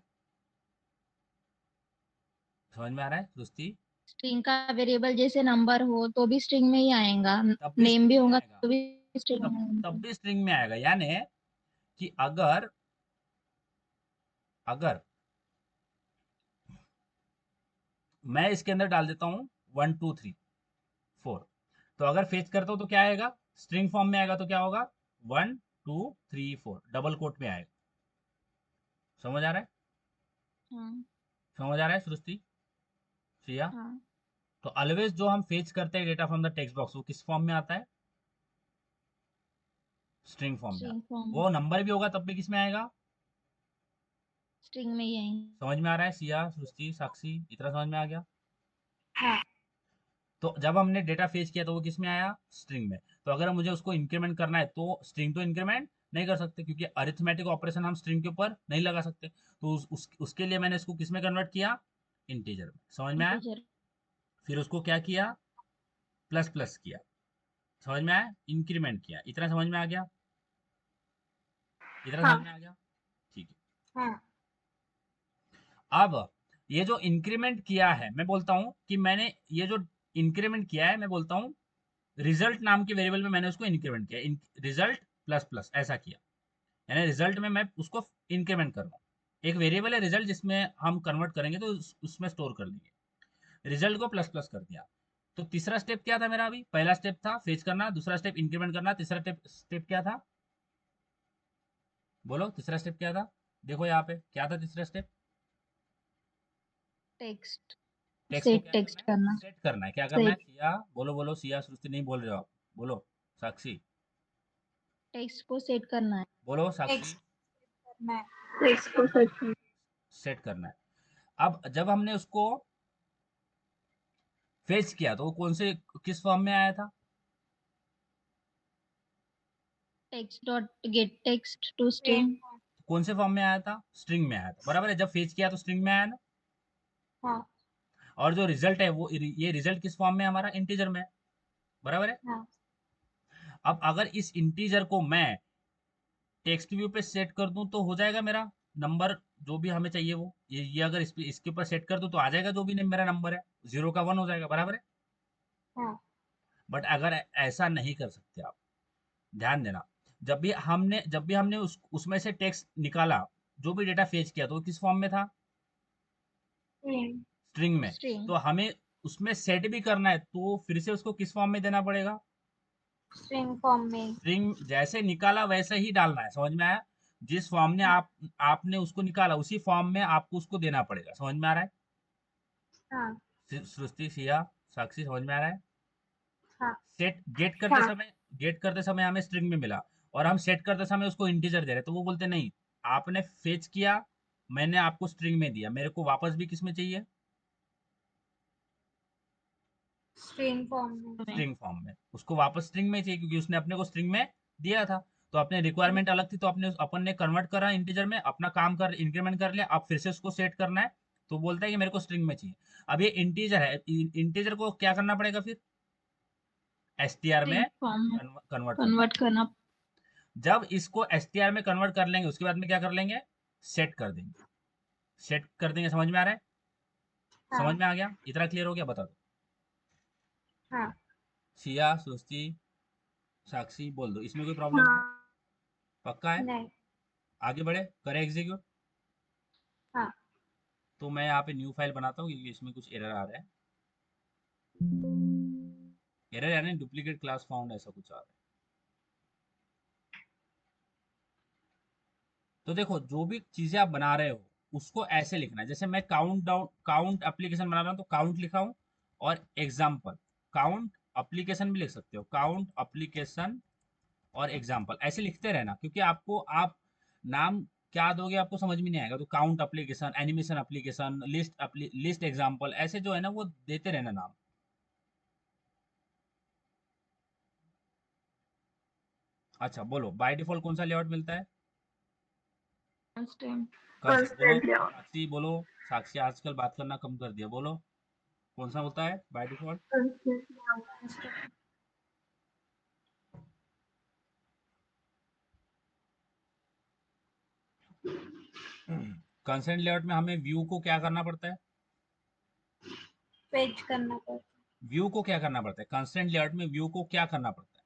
समझ में आ रहा है दोस्ती? स्ट्रिंग का वेरिएबल जैसे नंबर हो तो भी स्ट्रिंग में ही आएगा। तब भी नेम भी स्ट्रिंग में होगा आएगा। तो भी स्ट्रिंग तब में तब आएगा। भी स्ट्रिंग में आएगा। यानी कि अगर अगर मैं इसके अंदर डाल देता हूँ 1 2 3 4, तो अगर फेच करता हूँ तो क्या आएगा? स्ट्रिंग फॉर्म में आएगा तो क्या होगा? 1 2 3 4 डबल कोट में आएगा। समझ आ रहा है? हाँ समझ आ रहा है सृष्टि, सिया? हाँ तो ऑलवेज जो हम फेच करते हैं data from the text box, वो किस फॉर्म में आता है? स्ट्रिंग फॉर्म में आता स्ट्रिंग है। फॉर्म वो नंबर भी होगा तब भी किस में आएगा? स्ट्रिंग में ही आएंगे। समझ में आ रहा है सिया, सृष्टि, साक्षी, इतना समझ में आ गया? हाँ तो जब हमने डेटा फेच किया तो वो किस में आया? स्ट्रिंग में। तो अगर मुझे उसको इंक्रीमेंट करना है तो स्ट्रिंग तो इंक्रीमेंट नहीं कर सकते, क्योंकि अरिथमेटिक ऑपरेशन हम स्ट्रिंग के ऊपर नहीं लगा सकते। तो उसके लिए मैंने इसको किस में कन्वर्ट किया? इंटीजर में। समझ में आया? इंटीजर। फिर उसको क्या किया? प्लस प्लस किया। समझ में आया? इंक्रीमेंट किया। इतना समझ में आ गया? इतना हाँ समझ में आ गया? ठीक है। हाँ अब ये जो इंक्रीमेंट किया है, मैं बोलता हूं कि मैंने ये जो इंक्रीमेंट किया है, मैं बोलता हूं रिजल्ट नाम के वेरिएबल में मैंने उसको इंक्रीमेंट किया। रिजल्ट प्लस प्लस ऐसा किया, यानी रिजल्ट में मैं उसको इंक्रीमेंट कर रहा हूँ। एक वेरिएबल है रिजल्ट जिसमें हम कन्वर्ट करेंगे तो उसमें स्टोर कर लेंगे। रिजल्ट को प्लस प्लस कर दिया। तो तीसरा स्टेप क्या था मेरा? अभी पहला स्टेप था फेच करना, दूसरा स्टेप इंक्रीमेंट करना, तीसरा स्टेप क्या था? बोलो तीसरा स्टेप क्या था? देखो यहाँ पे क्या था तीसरा स्टेप? टेक्स्ट टेक्स्ट को सेट क्या टेक्स्ट करना है? करना। सेट करना है। क्या करना है सेट सिया? बोलो बोलो सिया, सृष्टि नहीं बोल रहे हो आप, बोलो। साक्षी टेक्स्ट को सेट करना है। बोलो, साक्षी। टेक्स्ट करना है। टेक्स्ट को सर्च करना सेट करना है। अब जब हमने उसको फेच किया तो वो कौन से किस फॉर्म में आया था? Text dot get text to है। स्ट्रिंग। कौन से फॉर्म में आया था? स्ट्रिंग में आया था, बराबर है। जब फेच किया तो स्ट्रिंग में आया ना। हाँ और जो रिजल्ट है वो ये रिजल्ट किस फॉर्म में है? हमारा इंटीजर में है, बराबर है। हाँ अब अगर इस इंटीजर को मैं टेक्स्ट व्यू पे सेट कर दूं तो हो जाएगा मेरा नंबर जो भी हमें चाहिए वो। ये अगर इसके ऊपर सेट कर दूं तो आ जाएगा जो भी मेरा नंबर है, 0 का 1 हो जाएगा, बराबर है। हाँ बट अगर ऐसा नहीं कर सकते आप, ध्यान देना, जब भी हमने उसमें से टेक्स्ट निकाला, जो भी डेटा फेच किया तो वो किस फॉर्म में था? स्ट्रिंग स्ट्रिंग में। स्ट्रिंग तो हमें उसमें सेट भी करना है तो फिर से उसको किस फॉर्म में देना पड़ेगा? स्ट्रिंग फॉर्म में। स्ट्रिंग जैसे निकाला वैसे ही डालना है। समझ में आया? जिस फॉर्म में हाँ आपने उसको निकाला उसी फॉर्म में आपको उसको देना पड़ेगा। समझ में आ रहा है? हाँ सृष्टि, सिया, साक्षी, समझ में आ रहा है? हाँ सेट हाँ गेट करते समय हमें स्ट्रिंग में मिला और हम सेट करते समय उसको इंटीजर दे रहे, तो वो बोलते नहीं, आपने फेच किया, मैंने आपको स्ट्रिंग में दिया, मेरे को वापस भी किस में चाहिए? स्ट्रिंग फॉर्म में। में। स्ट्रिंग फॉर्म में। उसको वापस स्ट्रिंग में चाहिए क्योंकि उसने अपने को स्ट्रिंग में दिया था। तो अपने रिक्वायरमेंट अलग थी तो अपन ने कन्वर्ट करा इंटीजर में, अपना काम कर इंक्रीमेंट कर लिया, अब फिर से उसको सेट करना है तो बोलता है कि मेरे को स्ट्रिंग में चाहिए। अब ये इंटीजर है, इंटीजर को क्या करना पड़ेगा फिर? एसटीआर में स्ट्रिंग फॉर्म में कन्वर्ट करना कन्वर्ट पड़ेगा। करना। जब इसको एसटीआर में कन्वर्ट कर लेंगे उसके बाद में क्या कर लेंगे? सेट कर देंगे। सेट कर देंगे। समझ में आ रहा है? समझ हाँ में आ गया? इतना क्लियर हो गया? बता दो। हाँ सिया, सुस्ती, साक्षी, बोल दो इसमें कोई प्रॉब्लम है? हाँ पक्का है? नहीं आगे बढ़े, करें एग्जीक्यूट। हाँ तो मैं यहाँ पे न्यू फाइल बनाता हूँ क्योंकि इसमें कुछ एरर आ रहा है। एरर यानी डुप्लीकेट क्लास फाउंड, ऐसा कुछ आ रहा है। तो देखो जो भी चीजें आप बना रहे हो उसको ऐसे लिखना है, जैसे मैं काउंट एप्लीकेशन बना रहा हूँ तो काउंट लिखा हूँ, और एग्जाम्पल काउंट एप्लीकेशन भी लिख सकते हो, काउंट एप्लीकेशन और एग्जाम्पल ऐसे लिखते रहना, क्योंकि आप नाम क्या दोगे आपको समझ में नहीं आएगा। तो count application, animation application, list example, ऐसे जो है ना वो देते रहना नाम। अच्छा बोलो, बाय डिफॉल्ट कौन सा लेआउट मिलता है? कंस्टेंट। बोलो कंस्टेंट लेआउट। साक्षी, बोलो साक्षी, आजकल बात करना कम कर दिया, बोलो कौन सा होता है by default? Constant layout. Consent layout में हमें व्यू को क्या करना पड़ता है? पेज करना पड़ता व्यू को क्या करना पड़ता है? कंस्ट्रेंट लेआउट में व्यू को क्या करना पड़ता है?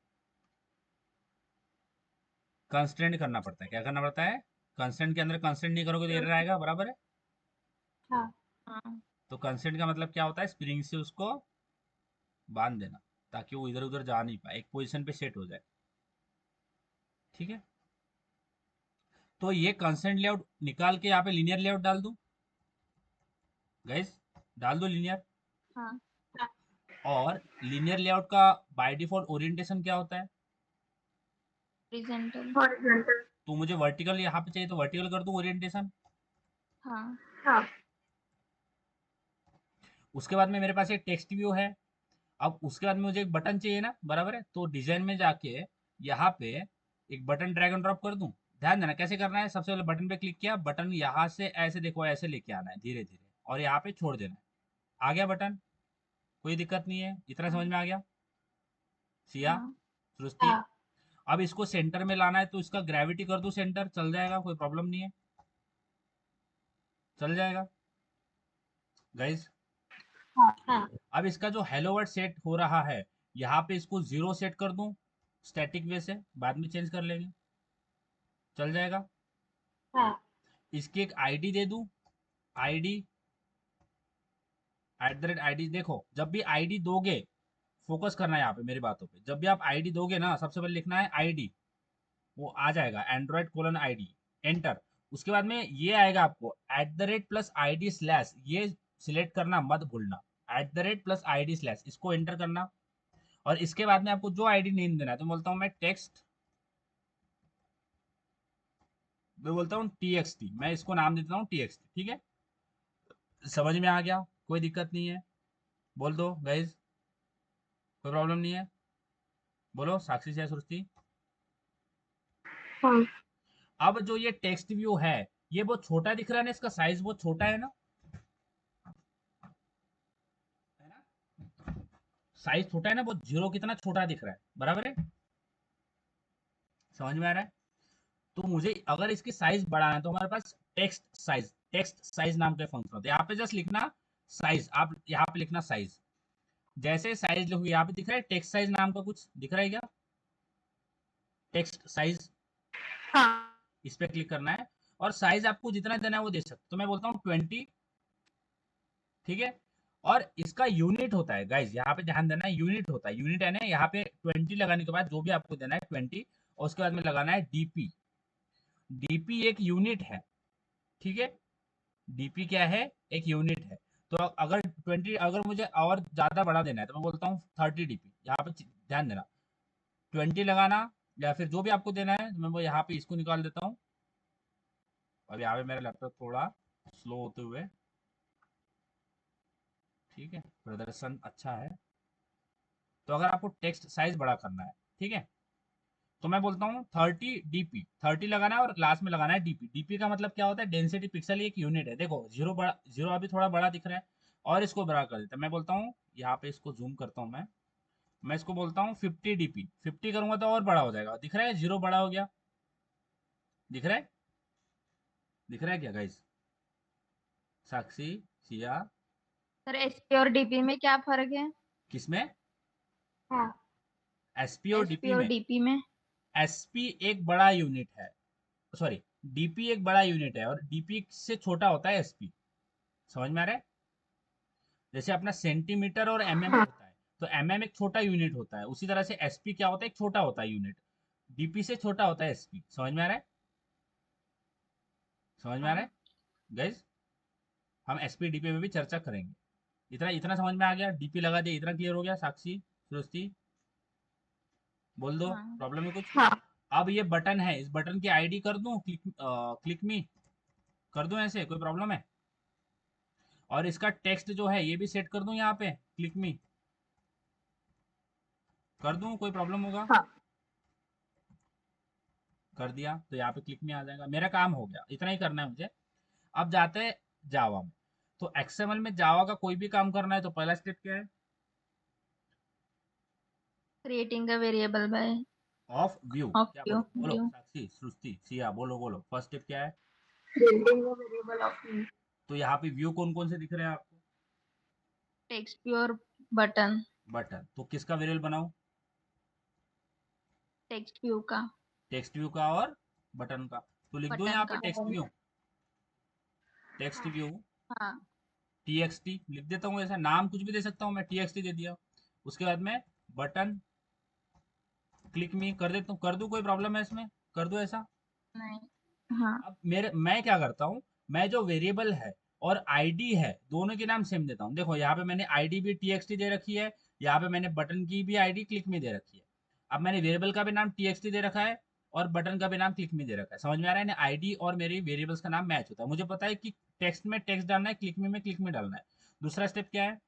कंस्ट्रेंट करना पड़ता है। क्या करना पड़ता है? कंस्ट्रेंट के अंदर कंस्ट्रेंट नहीं करोगे तो है। एरर आएगा, बराबर है। हाँ हाँ तो कंस्ट्रेंट का मतलब क्या होता है? स्प्रिंग से उसको बांध देना ताकि वो इधर उधर जा नहीं पाए, एक पोजीशन पे सेट हो जाए। ठीक है? तो ये कंस्ट्रेंट लेआउट निकाल के यहाँ पे लीनियर लेआउट डाल दूं गाइस, डाल दो लीनियर। हाँ और लीनियर लेआउट का बाय डिफॉल्ट ओरिएंटेशन क्या होता है? हॉरिजॉन्टल। हॉरिजॉन्टल। तो मुझे वर्टिकल यहाँ पे चाहिए तो वर्टिकल कर दूं ओरिएंटेशन। हाँ हाँ। उसके बाद में मेरे पास एक टेक्स्ट व्यू है। अब उसके बाद में मुझे एक बटन चाहिए ना, बराबर है, तो डिजाइन में जाके यहाँ पे एक बटन ड्रैग एंड ड्रॉप कर दूं। ध्यान देना कैसे करना है। सबसे पहले बटन पे क्लिक किया, बटन यहाँ से ऐसे देखो ऐसे लेके आना है धीरे धीरे, और यहाँ पे छोड़ देना है। आ गया बटन, कोई दिक्कत नहीं है, इतना समझ हाँ में आ गया सिया, हाँ सृष्टि? अब इसको सेंटर में लाना है तो इसका ग्रेविटी कर दूं सेंटर, चल जाएगा, कोई प्रॉब्लम नहीं है, चल जाएगा गाइज। हाँ। अब इसका जो हेलो वर्ड सेट हो रहा है, यहाँ पे इसको 0 सेट कर दूं स्टैटिक वे से, बाद में चेंज कर लेंगे, चल जाएगा। हाँ। इसकी एक आईडी दे दूं, आईडी @id। देखो जब भी आईडी दोगे, फोकस करना है यहाँ पे मेरी बातों पे, जब भी आप आईडी दोगे ना, सबसे पहले लिखना है आईडी, वो आ जाएगा Android:ID, एंटर। उसके बाद में ये आएगा आपको @+ID/, ये सिलेक्ट करना मत भूलना, @+ID/, इसको एंटर करना। और इसके बाद में आपको जो आईडी नेम देना है, तो बोलता हूँ मैं बोलता हूँ txt, मैं इसको नाम देता हूँ txt, ठीक है? समझ में आ गया, कोई दिक्कत नहीं है, बोल दो गाइज, कोई प्रॉब्लम नहीं है, बोलो साक्षी से सृष्टि। हाँ। अब जो ये टेक्स्ट व्यू है, ये बहुत छोटा दिख रहा है ना, इसका साइज बहुत छोटा है ना, साइज छोटा है ना, बहुत जीरो कितना छोटा दिख रहा है, बराबर है, समझ में आ रहा है? तो मुझे अगर इसकी साइज बढ़ाना है तो हमारे पास टेक्स्ट साइज नाम का फंक्शन होता है। यहाँ पे जस्ट लिखना साइज, आप यहाँ पे लिखना साइज, जैसे साइज लिखो यहाँ पे दिख रहा है टेक्स्ट साइज नाम का कुछ दिख रहा है क्या? टेक्स्ट साइज, हाँ। इस पे क्लिक करना है, और साइज आपको जितना देना है वो दे सकते। तो मैं बोलता हूँ 20, ठीक है? और इसका यूनिट होता है गाइज, यहाँ पे ध्यान देना है, यूनिट होता है, यूनिट है ना, यहाँ पे 20 लगाने के बाद जो भी आपको देना है 20, और उसके बाद में लगाना है डीपी। डीपी एक यूनिट है, ठीक है? डीपी क्या है? एक यूनिट है। तो अगर 20, अगर मुझे और ज्यादा बढ़ा देना है तो मैं बोलता हूँ 30 डीपी। यहाँ पे ध्यान देना, 20 लगाना, या फिर जो भी आपको देना है। तो मैं वो यहाँ पे इसको निकाल देता हूँ। अब यहाँ पे मेरा लैपटॉप थोड़ा स्लो होते हुए, ठीक है, प्रदर्शन अच्छा है। तो अगर आपको टेक्स्ट साइज बड़ा करना है, ठीक है, तो मैं बोलता हूँ 30 डीपी, 30 लगाना है, और लास्ट में लगाना है डीपी। डीपी का मतलब क्या होता है? डेंसिटी पिक्सल, एक यूनिट है। देखो जीरो बड़ा, जीरो अभी थोड़ा बड़ा दिख रहा है, और इसको बड़ा कर देता है। मैं बोलता हूँ यहाँ पे, इसको जूम करता हूँ मैं इसको बोलता हूँ 50 डीपी। 50 करूंगा तो और बड़ा हो जाएगा, दिख रहा है? जीरो बड़ा हो गया, दिख रहा है? दिख रहा है क्या गाइस? साक्षी, सिया, सर एसपी और डीपी में क्या फर्क है? किसमें? हाँ। एसपी और एसपी डीपी और में? डीपी में एसपी एक बड़ा यूनिट है, सॉरी, डीपी एक बड़ा यूनिट है, और डीपी से छोटा होता है एसपी। समझ में आ रहा है? जैसे अपना सेंटीमीटर और एमएम हाँ। होता है, तो एमएम एक छोटा यूनिट होता है, उसी तरह से एसपी क्या होता है? एक छोटा होता है यूनिट, डीपी से छोटा होता है एसपी। समझ में आ रहा है? समझ में आ रहा हाँ है गाइज? हम एसपी डीपी में भी चर्चा करेंगे। इतना इतना समझ में आ गया? डीपी लगा दिया, इतना क्लियर हो गया? साक्षी, सृष्टि, बोल दो, हाँ प्रॉब्लम है कुछ? हाँ। अब ये बटन है, इस बटन की आईडी कर दूं, क्लिक मी कर दूं, ऐसे कोई प्रॉब्लम है? और इसका टेक्स्ट जो है ये भी सेट कर दूं, यहाँ पे क्लिक मी कर दूं, कोई प्रॉब्लम होगा? हाँ। कर दिया तो यहाँ पे क्लिक में आ जाएगा, मेरा काम हो गया, इतना ही करना है मुझे। अब जाते हैं जावा में। तो एक्सएमएल में जावा का कोई भी काम करना है तो पहला स्टेप क्या है? Creating a variable bye of view. Of क्या व्यू बोलो, बोलो व्यू साक्षी, सृष्टि, सिया, बोलो बोलो, फर्स्ट स्टेप क्या है? Building variable of view. तो यहाँ पे व्यू कौन कौन से दिख रहे हैं आपको? टेक्स्ट व्यू और बटन। बटन, तो किसका वेरिएबल बनाऊं? टेक्स्ट व्यू का। टेक्स्ट व्यू का और बटन का। तो लिख दो बटन यहाँ पे का। टेक्स्ट व्यू, टेक्स्ट व्यू हाँ txt लिख देता हूँ, ऐसा नाम कुछ भी दे सकता हूँ मैं, txt दे दिया। उसके बाद में बटन क्लिक मी कर देता हूँ, कर दूं, कोई प्रॉब्लम है इसमें? कर दूं ऐसा? नहीं हाँ अब मैं क्या करता हूँ, मैं जो वेरिएबल है और आईडी है दोनों के नाम सेम देता हूँ। देखो यहाँ पे मैंने आईडी भी txt दे रखी है, यहाँ पे मैंने बटन की भी आईडी क्लिक में दे रखी है। अब मैंने वेरिएबल का भी नाम txt दे रखा है और बटन का भी नाम क्लिक में दे रखा है। समझ में आ रहा है ना, आईडी और मेरी वेरिएबल्स का नाम मैच होता है। मुझे पता है कि टेक्स्ट में टेक्स्ट डालना है, क्लिक में डालना है। दूसरा स्टेप क्या है,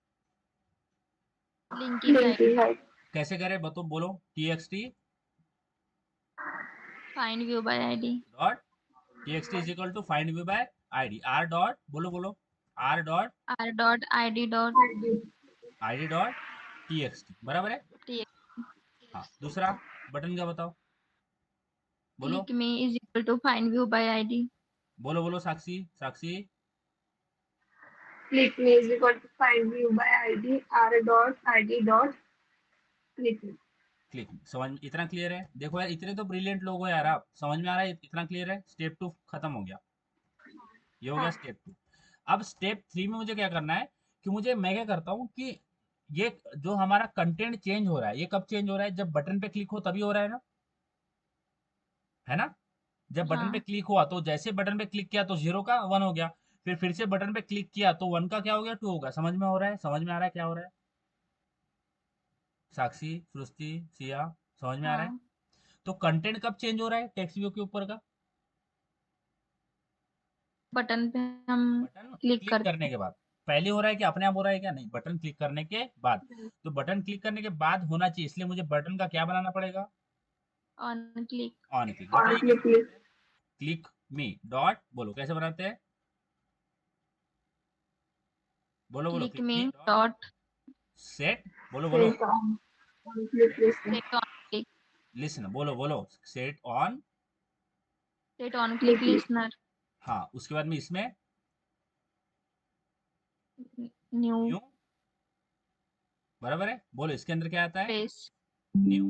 लिंकिंग लिंक आईडी है। कैसे करें बताओ, बोलो। txt find view by ID dot txt is equal to find view by ID, R dot बोलो बोलो, R dot R dot ID dot ID dot txt, बराबर है। टी हाँ, दूसरा बटन का बताओ, बोलो click me is equal to find view by ID बोलो बोलो, Sakshi Sakshi. Click me is equal to find view by ID r dot id dot click me. Click, समझ इतना क्लियर है? देखो यार, इतने तो ब्रिलियंट लोग हो यार आप, समझ में आ रहा है, इतना क्लियर है। स्टेप 2 खत्म हो गया, ये हो गया हाँ स्टेप 2। अब स्टेप 3 में मुझे क्या करना है कि मैं क्या करता हूँ कि ये जो हमारा कंटेंट चेंज हो रहा है, ये कब चेंज हो रहा है, जब बटन पे क्लिक हो तभी हो रहा है ना। जब बटन पे हाँ क्लिक हुआ तो जैसे बटन पे क्लिक किया तो 0 का 1 हो गया, फिर से बटन पे क्लिक किया तो 1 का क्या हो गया, 2 होगा। समझ में हो रहा है, समझ में आ रहा है क्या हो रहा है? साक्षी, सृष्टि, सिया, समझ में आ रहा है? हाँ तो कंटेंट कब चेंज हो रहा है टेक्स्ट व्यू के ऊपर का? बटन पे हम बटन क्लिक क्लिक करते करने हैं के बाद। पहले हो रहा है कि अपने आप हो रहा है क्या? नहीं, बटन क्लिक करने के बाद। तो बटन क्लिक करने के बाद होना चाहिए, इसलिए मुझे बटन का क्या बनाना पड़ेगा, ऑन क्लिक ऑन क्लिक। और बताइए कैसे click me. बनाते हैं। क्लिक मी डॉट, बोलो कैसे बनाते हैं, बोलो बोलो। क्लिक क्लिक मी मी डॉट डॉट सेट, बोलो बोलो, Set on click listen. Set on click listen, बोलो बोलो, set on. Set on click Click listen. Listener हाँ, उसके बाद में इसमें न्यू न्यू, बराबर है। बोलो इसके अंदर क्या आता है, space new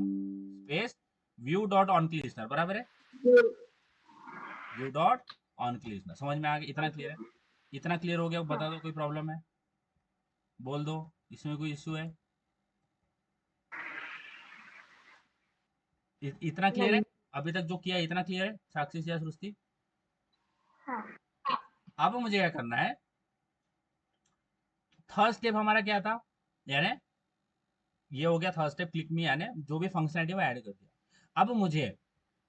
space view dot on की लिसनर, बराबर है। View. व्यू डॉट ऑन की लिसनर, समझ में आ गया? इतना क्लियर है? इतना क्लियर हो गया? हाँ बता दो कोई प्रॉब्लम है, बोल दो, इसमें कोई इश्यू है? इतना क्लियर है? नहीं। अभी तक जो किया है इतना क्लियर है, साक्षी से सृष्टि? हाँ अब मुझे क्या करना है, थर्ड स्टेप हमारा क्या था, यानी ये हो गया थर्ड स्टेप, क्लिक मी, यानी जो भी फंक्शनलिटी वो ऐड कर दिया। अब मुझे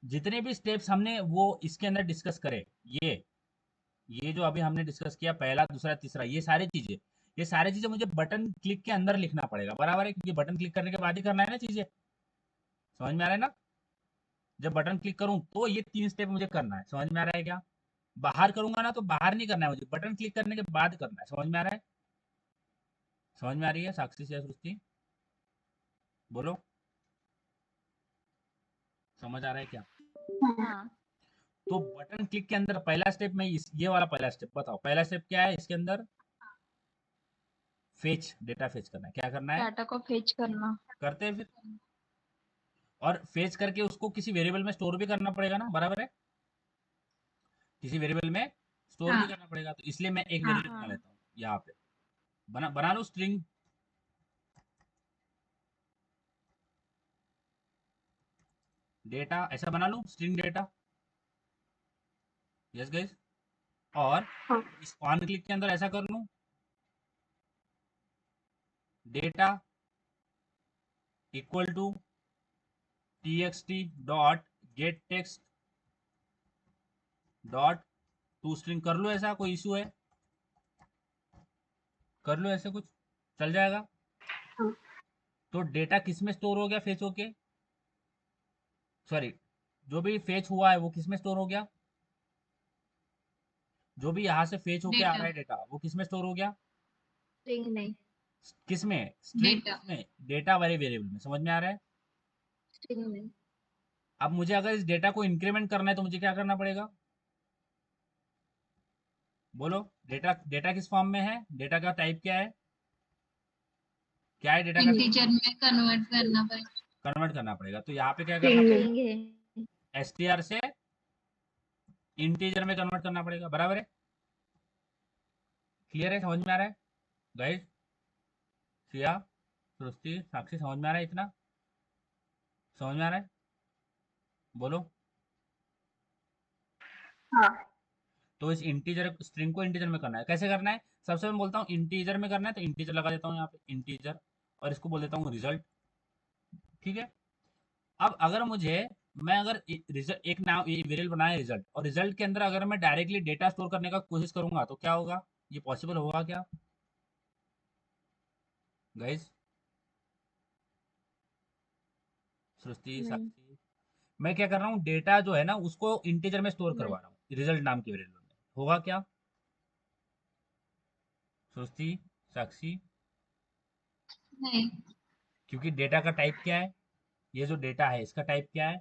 जितने भी स्टेप्स हमने वो इसके अंदर डिस्कस करे, ये जो अभी हमने डिस्कस किया, पहला दूसरा तीसरा, ये सारी चीजें मुझे बटन क्लिक के अंदर लिखना पड़ेगा, बराबर है, क्योंकि बटन क्लिक करने के बाद ही करना है ना चीजें। समझ में आ रहा है ना? जब बटन क्लिक करूं तो ये 3 स्टेप मुझे करना है। समझ में आ रहा है क्या? बाहर करूंगा ना तो बाहर नहीं करना है मुझे, बटन क्लिक करने के बाद करना है। समझ में आ रहा है? समझ में आ रही है साक्षी से सृष्टि? बोलो, समझ आ रहा है क्या? हाँ तो बटन क्लिक के अंदर पहला स्टेप में ये वाला पहला स्टेप बताओ, पहला स्टेप क्या है इसके अंदर? फेच, डेटा फेच करना है। क्या करना है? डाटा को फेच करना करते हैं फिर। और फेच करके उसको किसी वेरिएबल में स्टोर भी करना पड़ेगा ना, बराबर है, किसी वेरिएबल में स्टोर भी हाँ करना पड़ेगा। तो इसलिए मैं एक हाँ वेरिएबल बना हाँ लेता हूँ यहाँ पे, बना लो स्ट्रिंग डेटा, ऐसा बना लो स्ट्रिंग डेटा। Yes guys. और हाँ इस ऑन क्लिक के अंदर ऐसा कर लूँ, data equal to txt dot get text dot to string कर लो। ऐसा कोई इशू है? कर लो ऐसे, कुछ चल जाएगा? हाँ तो डेटा किस में स्टोर हो गया फेच होके, सॉरी, जो भी फेच हुआ है वो किस में स्टोर हो गया, जो भी यहाँ से फेच होके आ रहा डेटा है डेटा वो किस में स्टोर हो गया, स्ट्रिंग नहीं किस में, स्ट्रिंग डेटा में, डेटा वाले वेरिएबल में। समझ में आ रहा है? स्ट्रिंग नहीं अब मुझे अगर इस डेटा को इंक्रीमेंट करना है तो मुझे क्या करना पड़ेगा, बोलो। डेटा डेटा किस फॉर्म में है, डेटा का टाइप क्या है डेटा का टाइप? इंटीजर में कन्वर्ट करना पड़ेगा कन्वर्ट करना पड़ेगा। तो यहाँ पे क्या करना स्ट्रिंग पड़ेगा, नहीं स्ट्रिंग है str से इंटीजर में कन्वर्ट करना पड़ेगा, बराबर है। क्लियर है, समझ में आ रहा है गाइस? सिया, सृष्टि, साक्षी, समझ में आ रहा है इतना? समझ में आ रहा है? बोलो। हाँ तो इस इंटीजर स्ट्रिंग को इंटीजर में करना है। कैसे करना है? सबसे मैं बोलता हूँ इंटीजर में करना है तो इंटीजर लगा देता हूँ यहाँ पे इंटीजर, और इसको बोल देता हूँ रिजल्ट। ठीक है। अब अगर मुझे मैं अगर रिजल्ट एक नाम वेरिएबल बनाया रिजल्ट, और रिजल्ट के अंदर अगर मैं डायरेक्टली डेटा स्टोर करने का कोशिश करूंगा तो क्या होगा? ये पॉसिबल होगा क्या गाइस? सृष्टि, नहीं। साक्षी, मैं क्या कर रहा हूँ, डेटा जो है ना उसको इंटीजर में स्टोर नहीं। करवा रहा हूँ रिजल्ट नाम के वेरिएबल में। होगा क्या सृष्टि, साक्षी? नहीं। क्योंकि डेटा का टाइप क्या है? ये जो डेटा है इसका टाइप क्या है?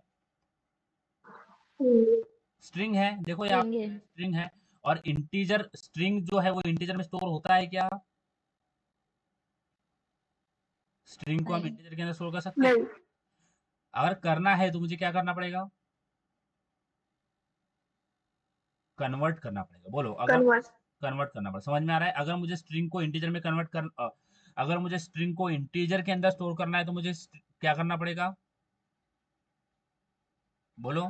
हम्म, स्ट्रिंग है। देखो यहाँ स्ट्रिंग है। पे स्ट्रिंग है। और इंटीजर स्ट्रिंग जो है वो इंटीजर में स्टोर होता है क्या? स्ट्रिंग को हम नहीं। इंटीजर के अंदर स्टोर कर सकते हैं? नहीं अगर करना है तो मुझे क्या करना पड़ेगा? कन्वर्ट करना पड़ेगा। बोलो, अगर कन्वर्ट। कन्वर्ट करना पड़ेगा। समझ में आ रहा है? अगर मुझे स्ट्रिंग को इंटीजर में कन्वर्ट कर अगर मुझे स्ट्रिंग को इंटीजर के अंदर स्टोर करना है तो मुझे क्या करना पड़ेगा? बोलो,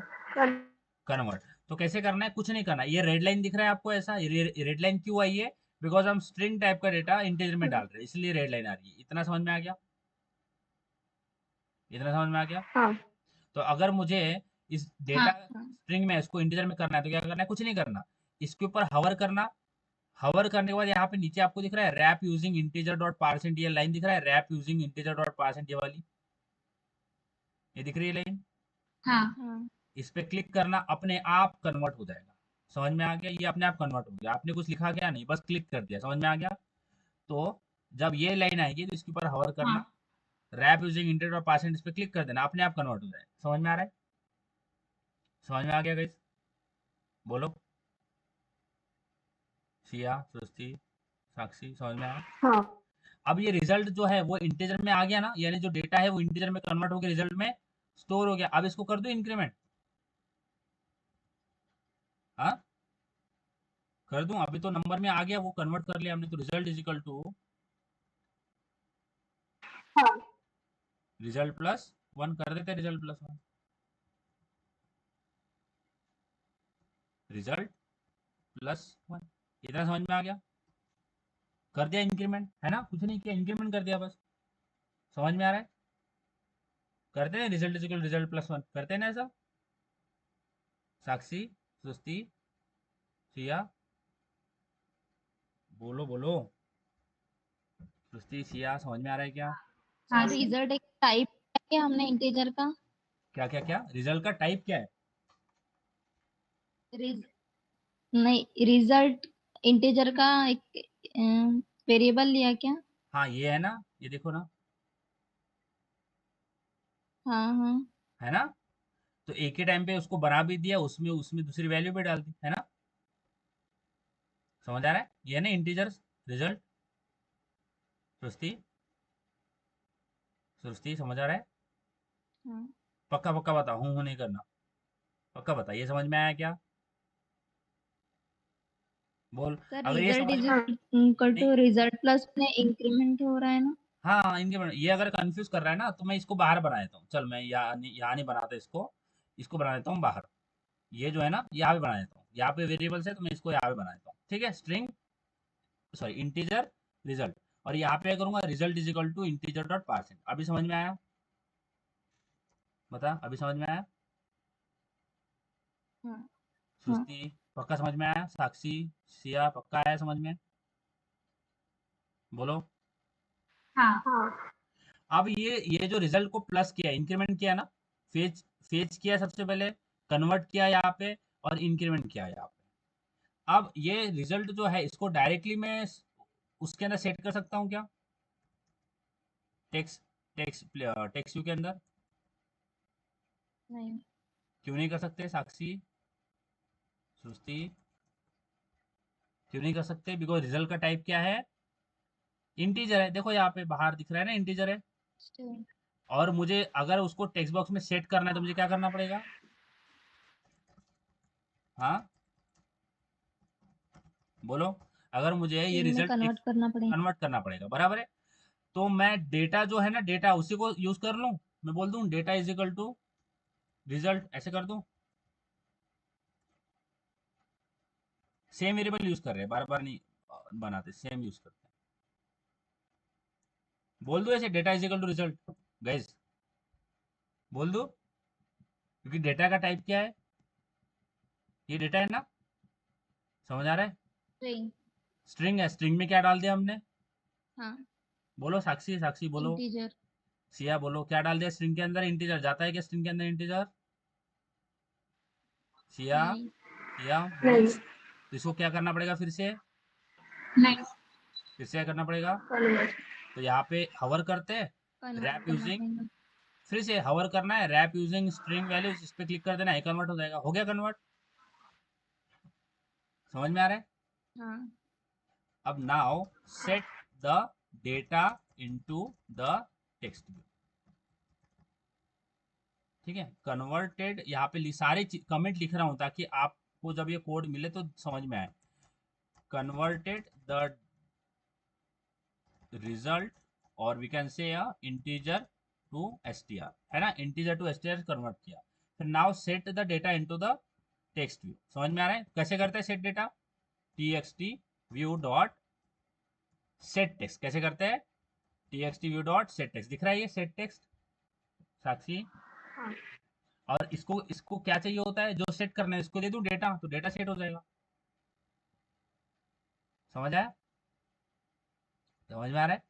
कन्वर्ट। तो कैसे करना है? कुछ नहीं करना है। ये रेड लाइन दिख रहा है आपको ऐसा? ये रेड लाइन क्यों आई है? बिकॉज हम स्ट्रिंग टाइप का डेटा इंटीजर में डाल रहे हैं, इसलिए रेड लाइन आ रही है। इतना समझ में आ गया? इतना समझ में आ गया? हाँ तो अगर मुझे इस हाँ। डेटा हाँ। स्ट्रिंग में इसको इंटीजर में करना है तो क्या करना है? कुछ नहीं करना। इसके ऊपर हवर करना। हवर करने के बाद यहाँ पे नीचे आपको दिख रहा है wrap using integer dot parse int, ये लाइन दिख रहा है wrap using integer dot parse int, ये वाली, ये दिख रही है लाइन। हाँ। हाँ। इस पे क्लिक करना, अपने आप कन्वर्ट हो जाएगा। समझ में आ गया? ये अपने आप कन्वर्ट हो गया। आपने कुछ लिखा क्या नहीं, बस क्लिक कर दिया। समझ में आ गया? तो जब ये लाइन आएगी तो इसके ऊपर हवर करना, हाँ। Wrap using integer dot parse int, इस पे क्लिक कर देना, अपने आप कन्वर्ट हो जाएगा। समझ में आ रहा है? समझ में आ गया गाइस? बोलो, सिया, सृष्टि, साक्षी, समझ में आया? हाँ अब ये रिजल्ट जो है वो इंटीजर में आ गया ना, यानी जो डेटा है वो इंटीजर में कन्वर्ट होकर रिजल्ट में स्टोर हो गया। अब इसको कर दो इंक्रीमेंट। हाँ, कर दूं? अभी तो नंबर में आ गया, वो कन्वर्ट कर लिया हमने, तो रिजल्ट इज इक्वल टू हाँ रिजल्ट प्लस वन कर देते, result plus one, result plus one. इतना समझ में आ गया? कर दिया इंक्रीमेंट, है ना? कुछ नहीं किया, इंक्रीमेंट कर दिया बस। समझ में आ रहा है? करते हैं result is equal result plus one, करते हैं ना ऐसा? साक्षी, सुस्ती, सिया, बोलो बोलो, सुस्ती, सिया, समझ में आ रहा है क्या? हाँ। रिजल्ट एक टाइप है हमने इंटीजर का। क्या क्या क्या? रिजल्ट का टाइप क्या है? रिज नहीं, रिजल्ट इंटीजर का एक वेरिएबल लिया क्या? हाँ ये है ना, ये देखो ना, हाँ। हाँ। है ना? तो एक ही टाइम पे उसको बना भी दिया, उसमें उसमें दूसरी वैल्यू भी डाल दी, है ना? समझ आ रहा है? ये है ना इंटीजर्स रिजल्ट। सृष्टि, सृष्टि, समझ आ रहा है? हाँ। पक्का पक्का बता, हूँ नहीं करना। पक्का बता, ये समझ में आया क्या? बोल। सर अगर ये रिजल्ट समझ इज में इक्वल नहीं, टू रिजल्ट प्लस में इंक्रीमेंट हो रहा है ना? हाँ इनके ये अगर कंफ्यूज कर रहा है ना तो मैं इसको बाहर बना देता हूँ। चल मैं यहाँ नहीं बनाता इसको, इसको बना देता हूँ बाहर। ये जो है ना यहाँ पे बना देता हूँ, यहाँ पे वेरिएबल्स है तो मैं इसको यहाँ पे बना देता हूँ। ठीक है, स्ट्रिंग, सॉरी इंटीजर रिजल्ट, और यहाँ पे करूंगा result is equal to integer dot parse int. अभी समझ में आया? बता, अभी समझ में आया? हाँ। हाँ। सुस्ती, पक्का समझ में आया? साक्षी, सिया, पक्का आया समझ में? बोलो। हाँ। हाँ अब ये जो रिजल्ट को प्लस किया, इंक्रीमेंट किया ना, फेज फेज किया सबसे पहले, कन्वर्ट किया यहाँ पे, और इंक्रीमेंट किया यहाँ पे। अब ये रिजल्ट जो है इसको डायरेक्टली मैं उसके अंदर सेट कर सकता हूँ क्या? टेक्स्ट टेक्स्ट टेक्स्ट व्यू के अंदर? नहीं। क्यों नहीं कर सकते साक्षी, सुस्ती? क्यों नहीं कर सकते? बिकॉज रिजल्ट का टाइप क्या है? इंटीजर है। देखो यहाँ पे बाहर दिख रहा है ना, इंटीजर है। स्ट्रिंग। और मुझे अगर उसको टेक्स्ट बॉक्स में सेट करना है तो मुझे क्या करना पड़ेगा? हाँ, बोलो। अगर मुझे ये स्ट्रिंग में रिजल्ट कन्वर्ट टेक्स्ट करना पड़ेगा। कन्वर्ट करना पड़ेगा, बराबर है? तो मैं डेटा जो है ना, डेटा उसी को यूज कर लूँ। मैं बोल दूं data is equal to result, ऐसे कर दूं? सेम वेरिएबल यूज कर रहे हैं, बार बार नहीं बनाते, सेम यूज करते हैं। बोल दो ऐसे, data is equal to result, guys बोल दो, क्योंकि डेटा का टाइप क्या है, ये डेटा है ना, समझ आ रहा है, स्ट्रिंग। स्ट्रिंग है, स्ट्रिंग में क्या डाल दिया हमने, हाँ, बोलो साक्षी, साक्षी बोलो, इंटीजर। सिया बोलो, क्या डाल दिया स्ट्रिंग के अंदर, इंटीजर जाता है क्या स्ट्रिंग के अंदर इंटीजर, सिया, नहीं, सिया बोलो, नहीं, तो इसको क्या करना पड़ेगा फिर से, नहीं, फिर से क्या करना पड़ेगा, कन्वर्ट। तो यहाँ पे हवर करते हैं, कन्वर्ट रैप करना यूजिंग, पड़ेगा। फिर से हवर करना है, रैप यूजिंग स्ट्रिंग वैल्यूज, इस पे क्लिक कर देना है, कन्वर्ट हो जाएगा, हो गया कन्वर्ट, समझ में आ रहा है। हाँ, अब now set the data into the text view, ठीक है, कन्वर्टेड, यहाँ पे सारे कमेंट लिख रहा हूँ ताकि आपको जब ये कोड मिले तो समझ में आए, कन्वर्टेड द रिजल्ट, और we can say integer to str, है ना, इंटीजर टू str कन्वर्ट किया, फिर now set the data into the text view, समझ में आ रहा है कैसे करते हैं set data, txt view dot set text, कैसे करते हैं, txt view dot set text, दिख रहा है ये सेट टेक्स्ट साक्षी, हाँ, और इसको इसको क्या चाहिए होता है, जो सेट करना है इसको दे दूं डेटा, तो डेटा सेट हो जाएगा, समझ आया, समझ में आ रहा है,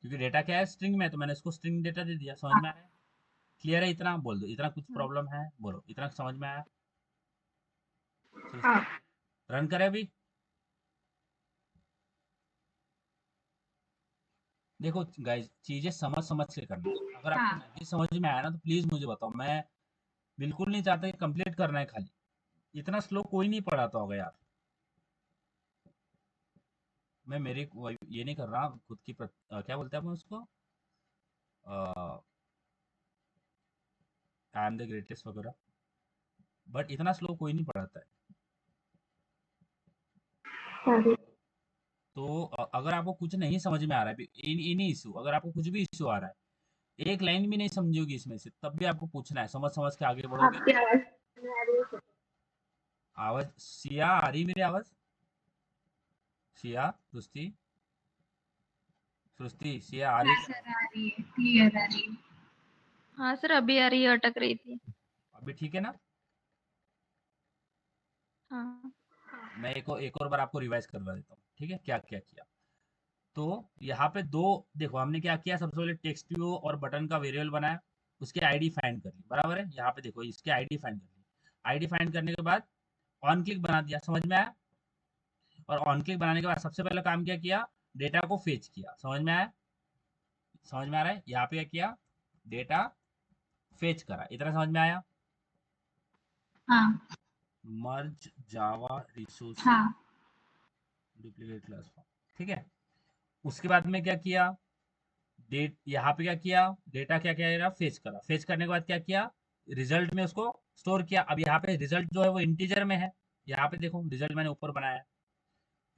क्योंकि डेटा क्या है स्ट्रिंग में, तो मैंने इसको स्ट्रिंग डेटा दे दिया, समझ में आ रहा है, क्लियर है, इतना बोल दो, इतना कुछ हाँ, प्रॉब्लम है बोलो, इतना समझ में आया, हाँ, रन करें अभी, देखो गाइस चीजें समझ समझ के करना, अगर आपको हाँ, नहीं समझ में आया ना तो प्लीज मुझे बताओ, मैं बिल्कुल नहीं चाहता कि कंप्लीट करना है खाली, इतना स्लो कोई नहीं पढ़ाता होगा यार, मैं मेरे ये नहीं कर रहा खुद की क्या बोलते हैं अपन उसको, आई एम द ग्रेटेस्ट वगैरह, बट इतना स्लो कोई नहीं पढ़ाता है, सॉरी। तो अगर आपको कुछ नहीं समझ में आ रहा है, इन्हीं इशू, अगर आपको कुछ भी इशू आ रहा है, एक लाइन भी नहीं समझोगी इसमें से, तब भी आपको पूछना है, समझ समझ के आगे बढ़ोगे, आपकी आवाज नहीं आ रही है। आवाज सिया आ रही मेरी आवाज, सिया सृष्टि, सृष्टि सिया आ रही हाँ क्या आवाज? सर आ रही है, क्लियर आ रही है। हाँ सर, अभी आ रही है, अटक रही थी। अभी ठीक है ना, हाँ, मैं एक और बार आपको रिवाइज करवा देता हूँ, ठीक है, क्या क्या किया, तो यहाँ पे दो, देखो हमने क्या किया, सबसे पहले टेक्स्ट व्यू और बटन का वेरिएबल बनाया, उसकी आईडी फाइंड कर ली, बराबर है, यहाँ पे देखो इसकी आईडी फाइंड कर ली, आईडी फाइंड करने के बाद ऑन क्लिक बना दिया, समझ में आया, और ऑन क्लिक बनाने के बाद सबसे पहले काम क्या किया, डेटा को फेच किया, समझ में आया, समझ में आ रहा है, यहाँ पे क्या किया, डेटा फेच करा, इतना समझ में आया, हाँ, मर्ज जावा रिसोर्सेज हाँ, डुप्लीकेट क्लास फॉर्म, ठीक है, उसके बाद में क्या किया, डेट यहाँ पे क्या किया, डेटा क्या क्या फेच करा, फेच करने के बाद क्या किया, रिजल्ट में उसको स्टोर किया, अब यहाँ पे रिजल्ट जो है वो इंटीजर में है, यहाँ पे देखो रिजल्ट मैंने ऊपर बनाया,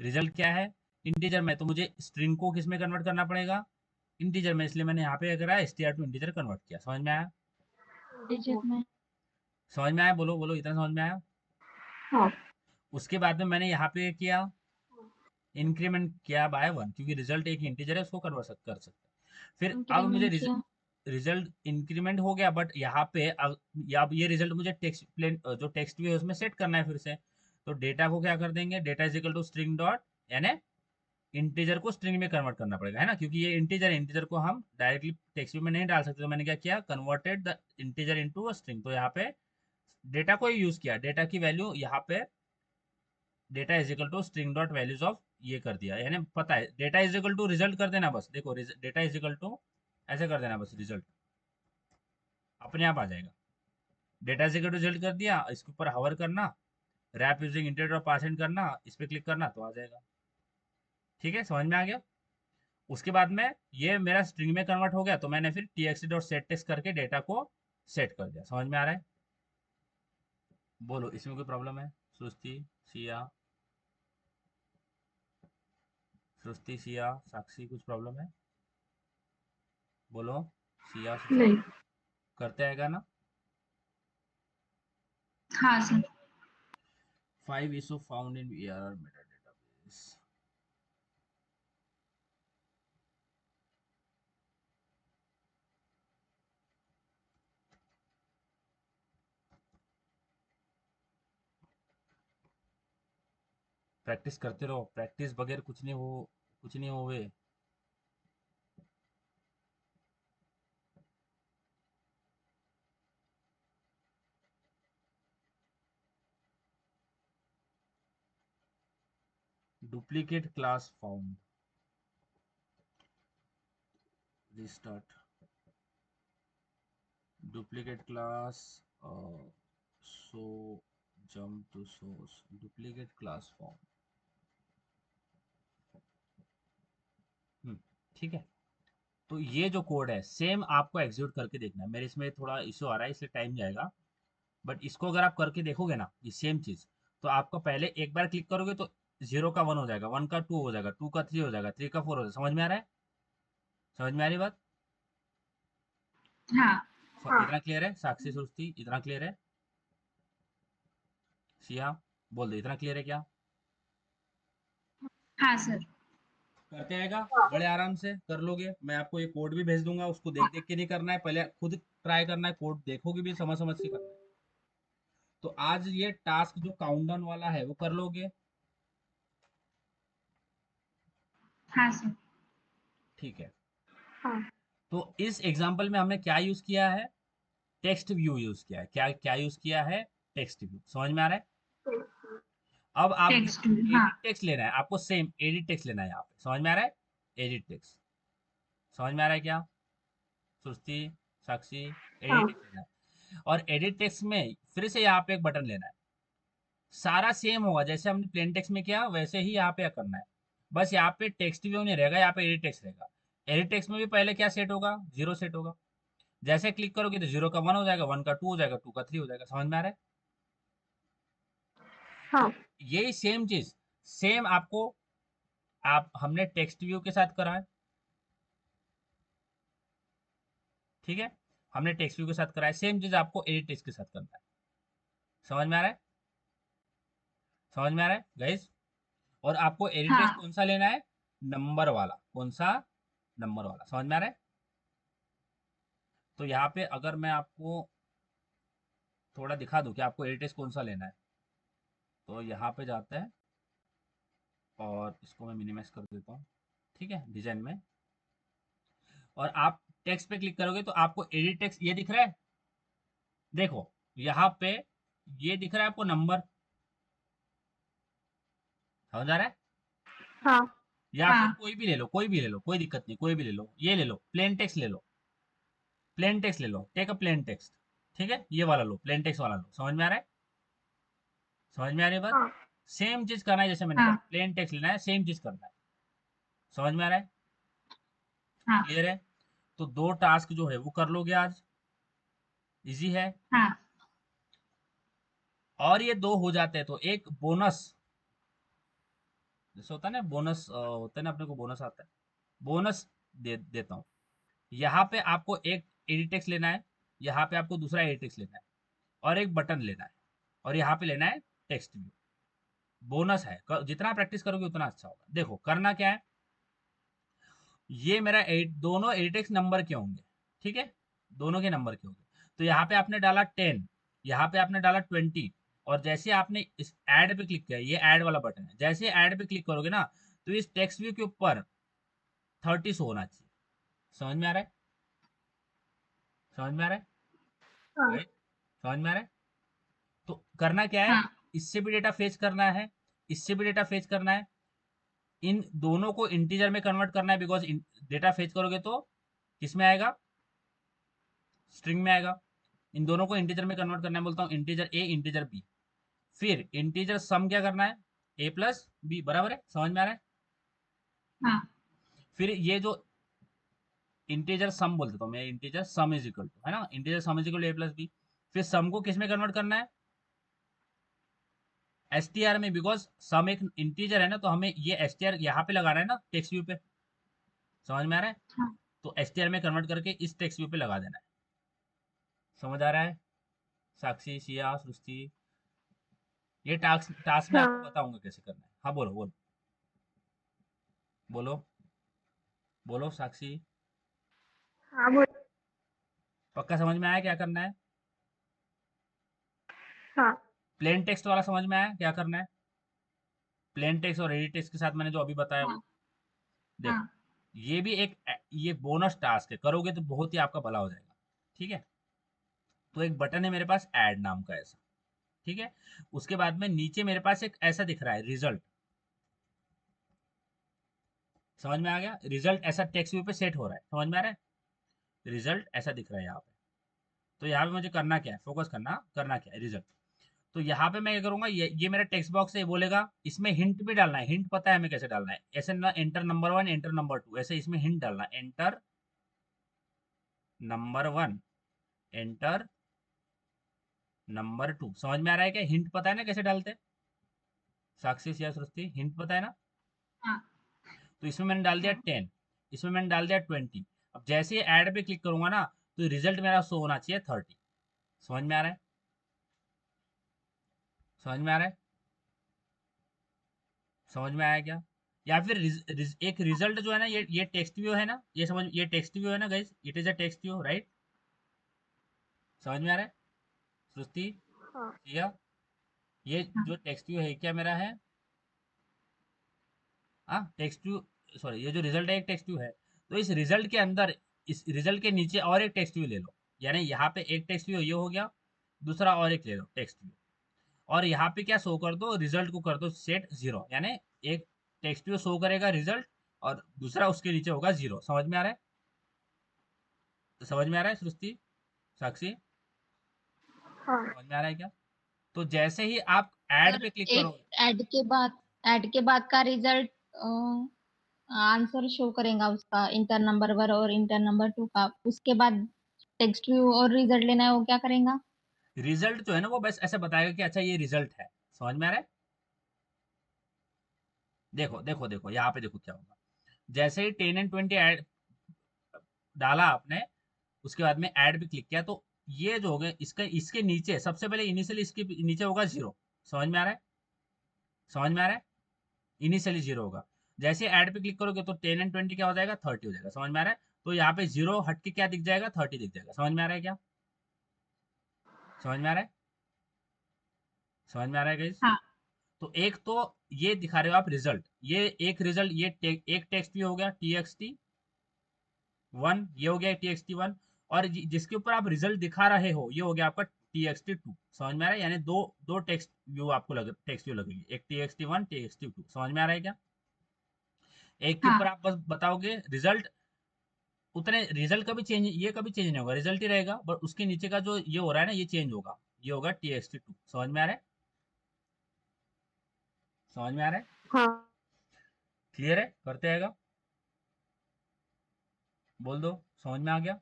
रिजल्ट क्या है, इंटीजर में, तो मुझे स्ट्रिंग को किस में कन्वर्ट करना पड़ेगा, इंटीजर में, इसलिए मैंने यहाँ पे करा str टू इंटीजर कन्वर्ट किया, समझ में आया, इंटीजर में। समझ में आया, बोलो बोलो, इतना समझ में आया, हाँ, उसके बाद में मैंने यहाँ पे किया, इंक्रीमेंट किया बाय 1, क्योंकि रिजल्ट एक इंटीजर है, उसको कन्वर्ट कर सकते हैं, फिर अब मुझे इंक्रीमेंट किया। रिजल्ट इंक्रीमेंट हो गया, बट यहाँ पे अब ये रिजल्ट मुझे टेक्स्ट प्लेन जो टेक्स्ट भी है उसमें सेट करना है फिर से, तो डेटा को क्या कर देंगे, data is equal to string dot, यानी इंटीजर को स्ट्रिंग में कन्वर्ट करना पड़ेगा, है ना, क्योंकि ये इंटीजर है, इंटीजर को हम डायरेक्टली टेक्स्ट में नहीं डाल सकते, तो मैंने क्या किया, converted the integer into a string, तो यहाँ पे डेटा को यूज किया, डेटा की वैल्यू यहाँ पे data is equal to string dot values of ये कर दिया, यानी पता है data is equal to result कर देना, बस देखो डेटा इज इक्वल टू ऐसे कर देना, बस रिजल्ट अपने आप आ जाएगा, data is equal to result कर दिया, इसके ऊपर हवर करना, रैप यूजिंग इंटीजर और पास करना, इस पर क्लिक करना तो आ जाएगा, ठीक है, समझ में आ गया, उसके बाद में ये मेरा स्ट्रिंग में कन्वर्ट हो गया, तो मैंने फिर txt.setText करके डेटा को सेट कर दिया, समझ में आ रहा है, बोलो इसमें कोई प्रॉब्लम है, सृष्टि सिया, सृष्टि सिया साक्षी, कुछ प्रॉब्लम है, बोलो, सिया सृष्टि, नहीं। करते आएगा ना, हाँ sir. 5 issue found in VRR metadatabase. Practice करते रहो, प्रैक्टिस बगैर कुछ नहीं होवे। Duplicate class found, restart duplicate class, so jump to source, duplicate class found. ठीक है, तो ये जो कोड है सेम आपको एग्जीक्यूट करके देखना है। मेरे इसमें थोड़ा इशू आ रहा है इसलिए टाइम जाएगा, बट इसको अगर आप करके देखोगे ना ये सेम चीज, तो आपको पहले एक बार क्लिक करोगे तो 0 का 1 हो जाएगा, 1 का 2 हो जाएगा, 2 का 3 हो जाएगा, 3 का 4 हो जाएगा। समझ में आ रहा है? समझ में आ रही बात? हाँ हाँ इतना क्लियर है? साक्षी सुस्ती इतना क्लियर है? सिया बोल दे, इतना क्लियर है क्या? हाँ सर। करते आएगा, हाँ बड़े आराम से कर लोगे। मैं आपको ये कोड भी भेज दूंगा, उसको देख देख के नहीं करना है, पहले खुद ट्राई करना है, कोड देखोगे भी, समझ समझ के करना है। तो आज ये टास्क जो काउंटडाउन वाला है वो कर लोगे? हाँ सर। ठीक है, हाँ तो इस एग्जांपल में हमने क्या यूज किया है? टेक्स्ट व्यू यूज किया है। क्या क्या यूज किया है? Text view. समझ में आ रहा है? अब आप टेक्स्ट हाँ। एडिट टेक्स्ट लेना है आपको, सेम एडिट टेक्स्ट लेना है यहाँ पे। समझ में आ रहा है? एडिट टेक्स्ट समझ में आ रहा है क्या? सुस्ती, साक्षी, हाँ एडिट टेक्स्ट लेना है। और एडिट टेक्स्ट में फिर से यहाँ पे एक बटन लेना है। सारा सेम होगा, जैसे हमने प्लेन टेक्स्ट में किया वैसे ही यहाँ पे करना है। बस यहाँ पे टेक्स्ट व्यू नहीं रहेगा, यहाँ पे एडिट टेक्स्ट रहेगा। एडिट टेक्स्ट में भी पहले क्या सेट होगा? 0 सेट होगा। जैसे क्लिक करोगे तो 0 का 1 हो जाएगा, 1 का 2 हो जाएगा, 2 का 3 हो जाएगा। समझ में आ रहा है? हाँ यही सेम चीज सेम आपको आप हमने टेक्स्ट व्यू के साथ करा है। ठीक है, हमने टेक्स्ट व्यू के साथ करा है, सेम चीज आपको एडिट टेक्स्ट के साथ करना है। समझ में आ रहा है? समझ में आ रहा है गाइस? और आपको एडिट टेक्स्ट हाँ कौन सा लेना है? नंबर वाला। कौन सा? नंबर वाला। समझ में आ रहा है? तो यहाँ पे अगर मैं आपको थोड़ा दिखा दूं कि आपको एडिट टेक्स्ट कौन सा लेना है, तो यहाँ पे जाते हैं और इसको मैं मिनिमाइज कर देता हूँ। ठीक है, डिजाइन में, और आप टेक्स्ट पे क्लिक करोगे तो आपको एडिट टेक्स्ट ये दिख रहा है। देखो यहाँ पे ये दिख रहा है आपको नंबर। समझ आ रहा है? हाँ या फिर हाँ कोई भी ले लो, कोई भी ले लो, कोई दिक्कत नहीं, कोई भी ले लो। ये ले लो, प्लेन टेक्स्ट ले लो, प्लेन टेक्स्ट ले लो, टेक अ प्लेन टेक्स्ट। ठीक है, ये वाला लो, प्लेन टेक्स्ट वाला लो। समझ में आ रहा है? समझ में आ रही है बात? हाँ सेम चीज करना है जैसे मैंने कहा, हाँ प्लेन टेक्स्ट लेना है, सेम चीज करना है। समझ में आ रहा है? हाँ क्लियर है? तो 2 टास्क जो है वो कर लोगे आज, इजी है। हाँ और ये 2 हो जाते हैं तो एक बोनस, जैसे होता है ना बोनस, होता है ना, अपने को बोनस आता है, बोनस देता हूँ। यहाँ पे आपको एक एडिटेक्स लेना है, यहाँ पे आपको दूसरा एडिटेक्स लेना है, और एक बटन लेना है, और यहाँ पे लेना है टेक्स्ट व्यू। बोनस है, जितना प्रैक्टिस करोगे उतना अच्छा होगा। देखो करना क्या है, ये मेरा दोनों एडिटेक्स नंबर के होंगे। ठीक है, दोनों के नंबर के होंगे। तो यहाँ पे आपने डाला 10, यहाँ पे आपने डाला 20, और जैसे आपने इस ऐड पे क्लिक किया, ये ऐड वाला बटन है, जैसे ऐड पे क्लिक करोगे ना तो इस टेक्स्ट व्यू के ऊपर 30 शो होना चाहिए। समझ में आ रहा है? समझ में आ रहा है? हाँ राइट? समझ में आ रहा है? तो करना क्या है, हाँ इससे भी डेटा फेच करना है, इससे भी डेटा फेच करना है, इन दोनों को इंटीजर में कन्वर्ट करना है, बिकॉज डेटा फेच करोगे तो किस में आएगा? स्ट्रिंग में आएगा। इन दोनों को इंटीजर में कन्वर्ट करना है, बोलता हूँ इंटीजर ए इंटीजर बी। फिर इंटीजर सम क्या करना है? ए प्लस बी, बराबर है? समझ में आ रहा है? हाँ फिर ये जो इंटीजर सम बोल देता हूँ मैं, integer sum is equal to, है ना, integer sum is equal to A plus B. फिर सम को किस में कन्वर्ट करना है? एसटीआर में, बिकॉज सम एक इंटीजर है ना, तो हमें ये एसटीआर यहाँ पे लगाना है ना टेक्स्ट व्यू पे। समझ में आ रहा है? हाँ तो एसटीआर में कन्वर्ट करके इस टेक्स्ट व्यू पे लगा देना है। समझ आ रहा है? साक्षी, सिया, सृष्टि, ये टास्क टास्क मैं आपको हाँ बताऊंगा कैसे करना है। हाँ बोलो बोलो बोलो बोलो साक्षी। हाँ बोल। पक्का समझ में आया क्या करना है? हाँ प्लेन टेक्स्ट वाला समझ में आया क्या करना है? प्लेन टेक्स्ट और रेडी टेक्स्ट के साथ मैंने जो अभी बताया हाँ वो देखो। हाँ ये भी एक ये बोनस टास्क है, करोगे तो बहुत ही आपका भला हो जाएगा। ठीक है, तो एक बटन है मेरे पास ऐड नाम का ऐसा। ठीक है, उसके बाद में नीचे मेरे पास एक ऐसा दिख रहा है रिजल्ट। समझ में आ गया? रिजल्ट ऐसा टेक्स्ट व्यू पे सेट हो रहा है, समझ में आ रहा है? रिजल्ट ऐसा दिख रहा है यहाँ पे। तो यहाँ पे मुझे करना क्या है, फोकस करना क्या है, रिजल्ट। तो यहाँ पे मैं क्या करूंगा, ये मेरा टेक्स्ट बॉक्स है, ये बोलेगा इसमें हिंट भी डालना है। हिंट पता है हमें कैसे डालना है? ऐसे ना, एंटर नंबर 1 एंटर नंबर 2, ऐसे इसमें हिंट डालना है। Enter number 1 enter number 2। समझ में आ रहा है क्या? हिंट पता है ना कैसे डालते हैं? साक्षी या सृष्टि, हिंट पता है ना? हाँ तो इसमें मैंने डाल दिया हाँ 10, इसमें मैंने डाल दिया 20। अब जैसे ही ऐड पे क्लिक करूंगा ना, तो रिजल्ट मेरा शो होना चाहिए 30। समझ में आ रहा है? समझ में आ रहा है? समझ में आया क्या? या फिर एक रिजल्ट जो है ना, ये टेक्स्ट व्यू है ना, ये समझ, ये टेक्स्ट व्यू है ना guys, it is a text view right? समझ में आ रहा है सृष्टि? हाँ या ये हाँ जो टेक्स्ट व्यू है क्या मेरा है? हाँ टेक्स्ट व्यू, सॉरी, ये जो रिजल्ट है एक टेक्स्ट व्यू है। तो इस रिजल्ट के अंदर, इस रिजल्ट के नीचे और एक टेक्स्ट व्यू ले लो। यानी यहाँ पे एक टेक्स्ट व्यू ये हो गया, दूसरा और एक ले लो टेक्स्ट व्यू। और यहाँ पे क्या शो कर दो, रिजल्ट को कर दो सेट 0। यानी एक टेक्स्ट व्यू शो करेगा रिजल्ट, और दूसरा उसके नीचे होगा 0। समझ में आ रहा है? तो समझ में आ रहा है सृष्टि, साक्षी? हाँ समझ में आ रहा है क्या? तो जैसे ही आप ऐड सर, पे क्लिक एक करोगे, ऐड के बाद का रिजल्ट आंसर शो करेगा उसका, इंटर नंबर 1 और इंटर नंबर 2 का। उसके बाद टेक्स्ट व्यू और रिजल्ट लेना है, वो क्या करेगा? रिजल्ट जो है ना वो बस ऐसे बताएगा कि अच्छा ये रिजल्ट है। समझ में आ रहा है? देखो देखो देखो, यहाँ पे देखो क्या होगा। जैसे ही 10 एंड 20 ऐड डाला आपने, उसके बाद में ऐड पे क्लिक किया, तो ये जो हो गए, इसका इसके नीचे सबसे पहले इनिशियली इसके नीचे होगा 0। समझ में आ रहा है? समझ में आ रहा है? इनिशियली 0 होगा। जैसे ऐड पे क्लिक करोगे तो 10 एंड 20 क्या हो जाएगा, 30 हो जाएगा। समझ में आ रहा है? तो यहाँ पे 0 हट के क्या दिख जाएगा, 30 दिख जाएगा। समझ में आ रहा है क्या? समझ में आ रहा है? समझ में आ रहा है गाइस? हाँ तो एक तो ये दिखा रहे हो आप रिजल्ट, ये एक रिजल्ट, ये एक टेक्स्ट भी हो गया txt1, ये हो गया txt1। और जिसके ऊपर आप रिजल्ट दिखा रहे हो ये हो गया आपका txt2। समझ में आ रहा है? यानी दो दो टेक्स्ट व्यू आपको टेक्स्ट व्यू लगेगी, एक txt1 txt2। समझ में आ रहा है क्या? एक के ऊपर हाँ आप बस बताओगे रिजल्ट, उतने रिजल्ट कभी चेंज, ये कभी चेंज नहीं होगा, रिजल्ट ही रहेगा, बट उसके नीचे का जो ये हो रहा है ना, ये चेंज होगा। ये होगा txt2। समझ में आ रहा है? समझ में आ रहा है? हाँ क्लियर है? करते आएगा, बोल दो समझ में आ गया।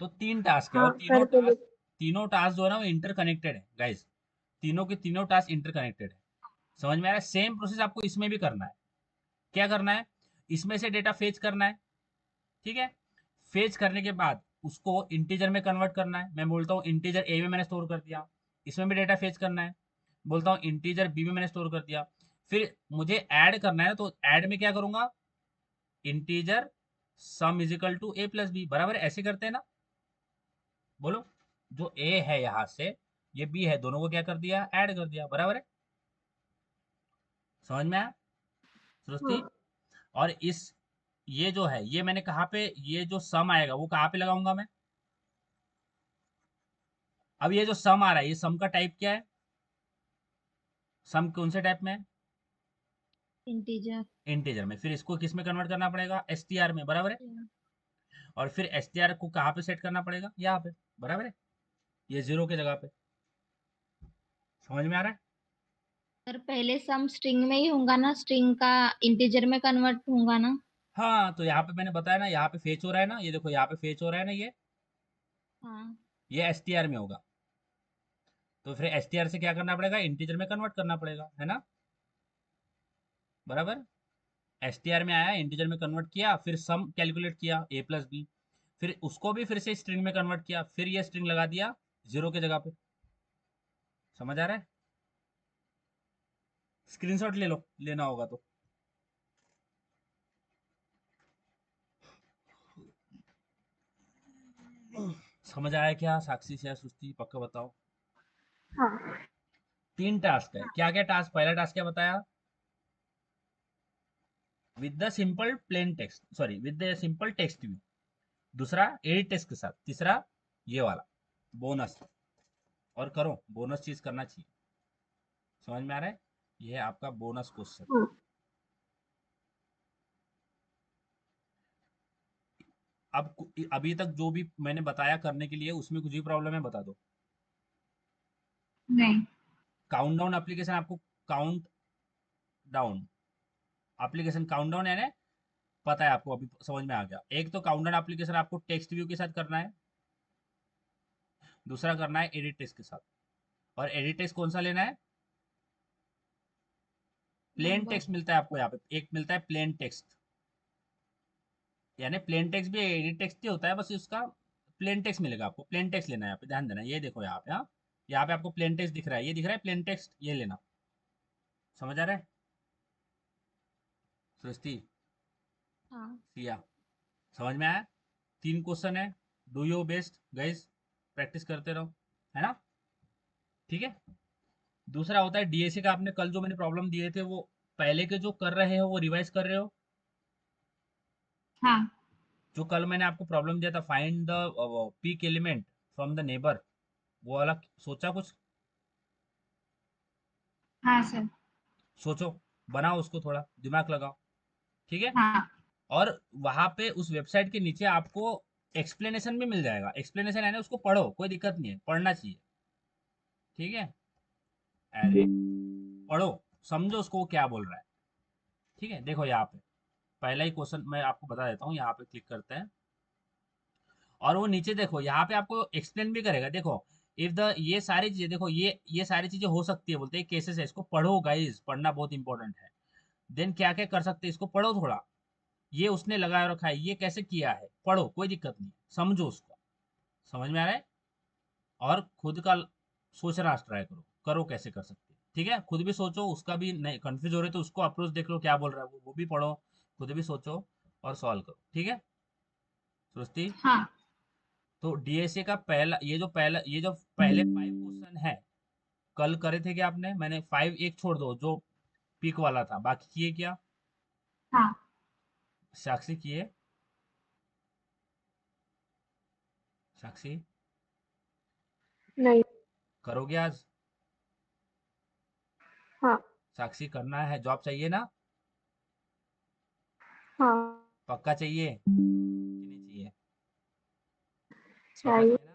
तो 3 टास्क है, और हाँ करके देख। तीनों टास्क जो है ना वो इंटरकनेक्टेड है गाइस। तीनों के तीनों टास्क इंटरकनेक्टेड है। समझ में आ रहा है? सेम प्रोसेस आपको इसमें भी करना है। क्या करना है? इसमें से डेटा फेच करना है। ठीक है, फेच करने के बाद उसको इंटीजर में कन्वर्ट करना है। मैं बोलता हूँ इंटीजर ए में मैंने स्टोर कर दिया, इसमें भी डेटा फेच करना है। बोलता हूँ इंटीजर बी में मैंने स्टोर कर दिया। फिर मुझे ऐड करना है, तो ऐड में क्या करूंगा, integer sum is equal to A plus B, बराबर है? ऐसे करते हैं ना, बोलो। जो ए है यहाँ से, ये बी है, दोनों को क्या कर दिया, ऐड कर दिया, बराबर है? समझ में आया हाँ सृष्टि? और इस, ये जो है, ये मैंने कहाँ पे, ये जो सम आएगा वो कहाँ पे लगाऊंगा मैं? अब ये जो सम आ रहा है, ये सम का टाइप क्या है? सम कौन से टाइप में है? इंटीजर। इंटीजर में। फिर इसको किस में कन्वर्ट करना पड़ेगा, एसटीआर में, बराबर है? और फिर एसटीआर को कहाँ पे सेट करना पड़ेगा, यहाँ पे, बराबर है? ये 0 की जगह पे। समझ में आ रहा है? सर, पहले सम स्ट्रिंग में ही होगा ना, स्ट्रिंग का इंटीजर में कन्वर्ट होगा ना? हाँ, तो यहाँ पे मैंने बताया ना, यहाँ पे फेच हो रहा है ना, ये देखो यहाँ पे फेच हो रहा है ना, हाँ ये एसटीआर में होगा। तो फिर एसटीआर से क्या करना पड़ेगा, इंटीजर में कन्वर्ट करना पड़ेगा, है ना? बराबर। एसटीआर में आया, इंटीजर में कन्वर्ट किया, फिर सम कैलकुलेट किया ए प्लस बी, फिर उसको भी फिर से स्ट्रिंग में कन्वर्ट किया, फिर ये स्ट्रिंग लगा दिया 0 की जगह पे। समझ आ रहा है? स्क्रीनशॉट ले लो, लेना होगा तो। समझ आया क्या साक्षी से सुस्ती? पक्का बताओ। हाँ 3 टास्क है। क्या क्या टास्क? पहला टास्क क्या बताया? With the simple plain text, sorry with the simple text view. दूसरा एडिट टेक्स्ट के साथ। तीसरा ये वाला बोनस। और करो, बोनस चीज करना चाहिए। समझ में आ रहा है? ये है आपका बोनस क्वेश्चन। हाँ अब अभी तक जो भी मैंने बताया करने के लिए, उसमें कुछ भी प्रॉब्लम है बता दो। नहीं। काउंटडाउन एप्लीकेशन आपको, काउंट डाउन एप्लीकेशन, काउंटडाउन है ना, पता है आपको, अभी समझ में आ गया। एक तो काउंटडाउन एप्लीकेशन आपको टेक्स्ट व्यू के साथ करना है, दूसरा करना है एडिट टेक्स्ट के साथ। और एडिट टेक्स्ट कौन सा लेना है? प्लेन नंबर टेक्स्ट मिलता है आपको यहाँ पे, एक मिलता है प्लेन टेक्स्ट। यानी प्लेन टेक्स्ट भी एडिट टेक्स्ट ही होता है, बस उसका प्लेन टेक्स्ट मिलेगा आपको। प्लेन टेक्स्ट लेना है यहाँ पे, ध्यान देना। ये देखो यहाँ पे, हाँ यहाँ पे आपको प्लेन टेक्स्ट दिख रहा है, ये दिख रहा है प्लेन टेक्स्ट, ये लेना। समझ आ रहा है सृष्टि? हाँ सिया, समझ में आया? 3 क्वेश्चन है, do your best guys, practice करते रहो, है ना? ठीक है। दूसरा होता है डीएसए का। आपने कल जो मैंने प्रॉब्लम दिए थे, वो पहले के जो कर रहे हो वो रिवाइज कर रहे हो? हाँ जो कल मैंने आपको प्रॉब्लम दिया था, find the peak element from the neighbour, वो वाला सोचा कुछ? हाँ सर। सोचो, बनाओ उसको, थोड़ा दिमाग लगाओ। ठीक है। हाँ और वहां पे उस वेबसाइट के नीचे आपको एक्सप्लेनेशन भी मिल जाएगा। एक्सप्लेनेशन है ना, उसको पढ़ो, कोई दिक्कत नहीं है, पढ़ना चाहिए। ठीक है। अरे पढ़ो, समझो उसको वो क्या बोल रहा है। ठीक है। देखो यहाँ पे पहला ही क्वेश्चन मैं आपको बता देता हूँ। यहाँ पे क्लिक करते हैं और वो नीचे देखो, यहाँ पे आपको एक्सप्लेन भी करेगा। देखो, इफ द, ये सारी चीजें देखो, ये सारी चीजें हो सकती है, बोलते हैं केसेस है, इसको पढ़ो गाइस, पढ़ना बहुत इंपॉर्टेंट है। देन क्या क्या कर सकते हैं, इसको पढ़ो थोड़ा। ये उसने लगाया रखा है, ये कैसे किया है, पढ़ो, कोई दिक्कत नहीं, समझो उसको। समझ में आ रहा है? और खुद का सोचना ट्राई करो, करो कैसे कर सकते हैं। ठीक है। खुद भी सोचो, उसका भी नहीं कंफ्यूज हो रहे तो उसको अप्रोच देख लो, क्या बोल रहा है वो भी पढ़ो, खुद भी सोचो और सॉल्व करो। ठीक है सृष्टि? हाँ तो डीएसए का पहला, ये जो पहले 5 क्वेश्चन है, कल करे थे क्या आपने? मैंने 5 एक छोड़ दो, जो पिक वाला था, बाकी किए क्या? हाँ। साक्षी किए? साक्षी नहीं। करोगे आज? हाँ साक्षी करना है, जॉब चाहिए ना? हाँ पक्का चाहिए कि नहीं चाहिए? पक्का चाहिए। चाहिए ना?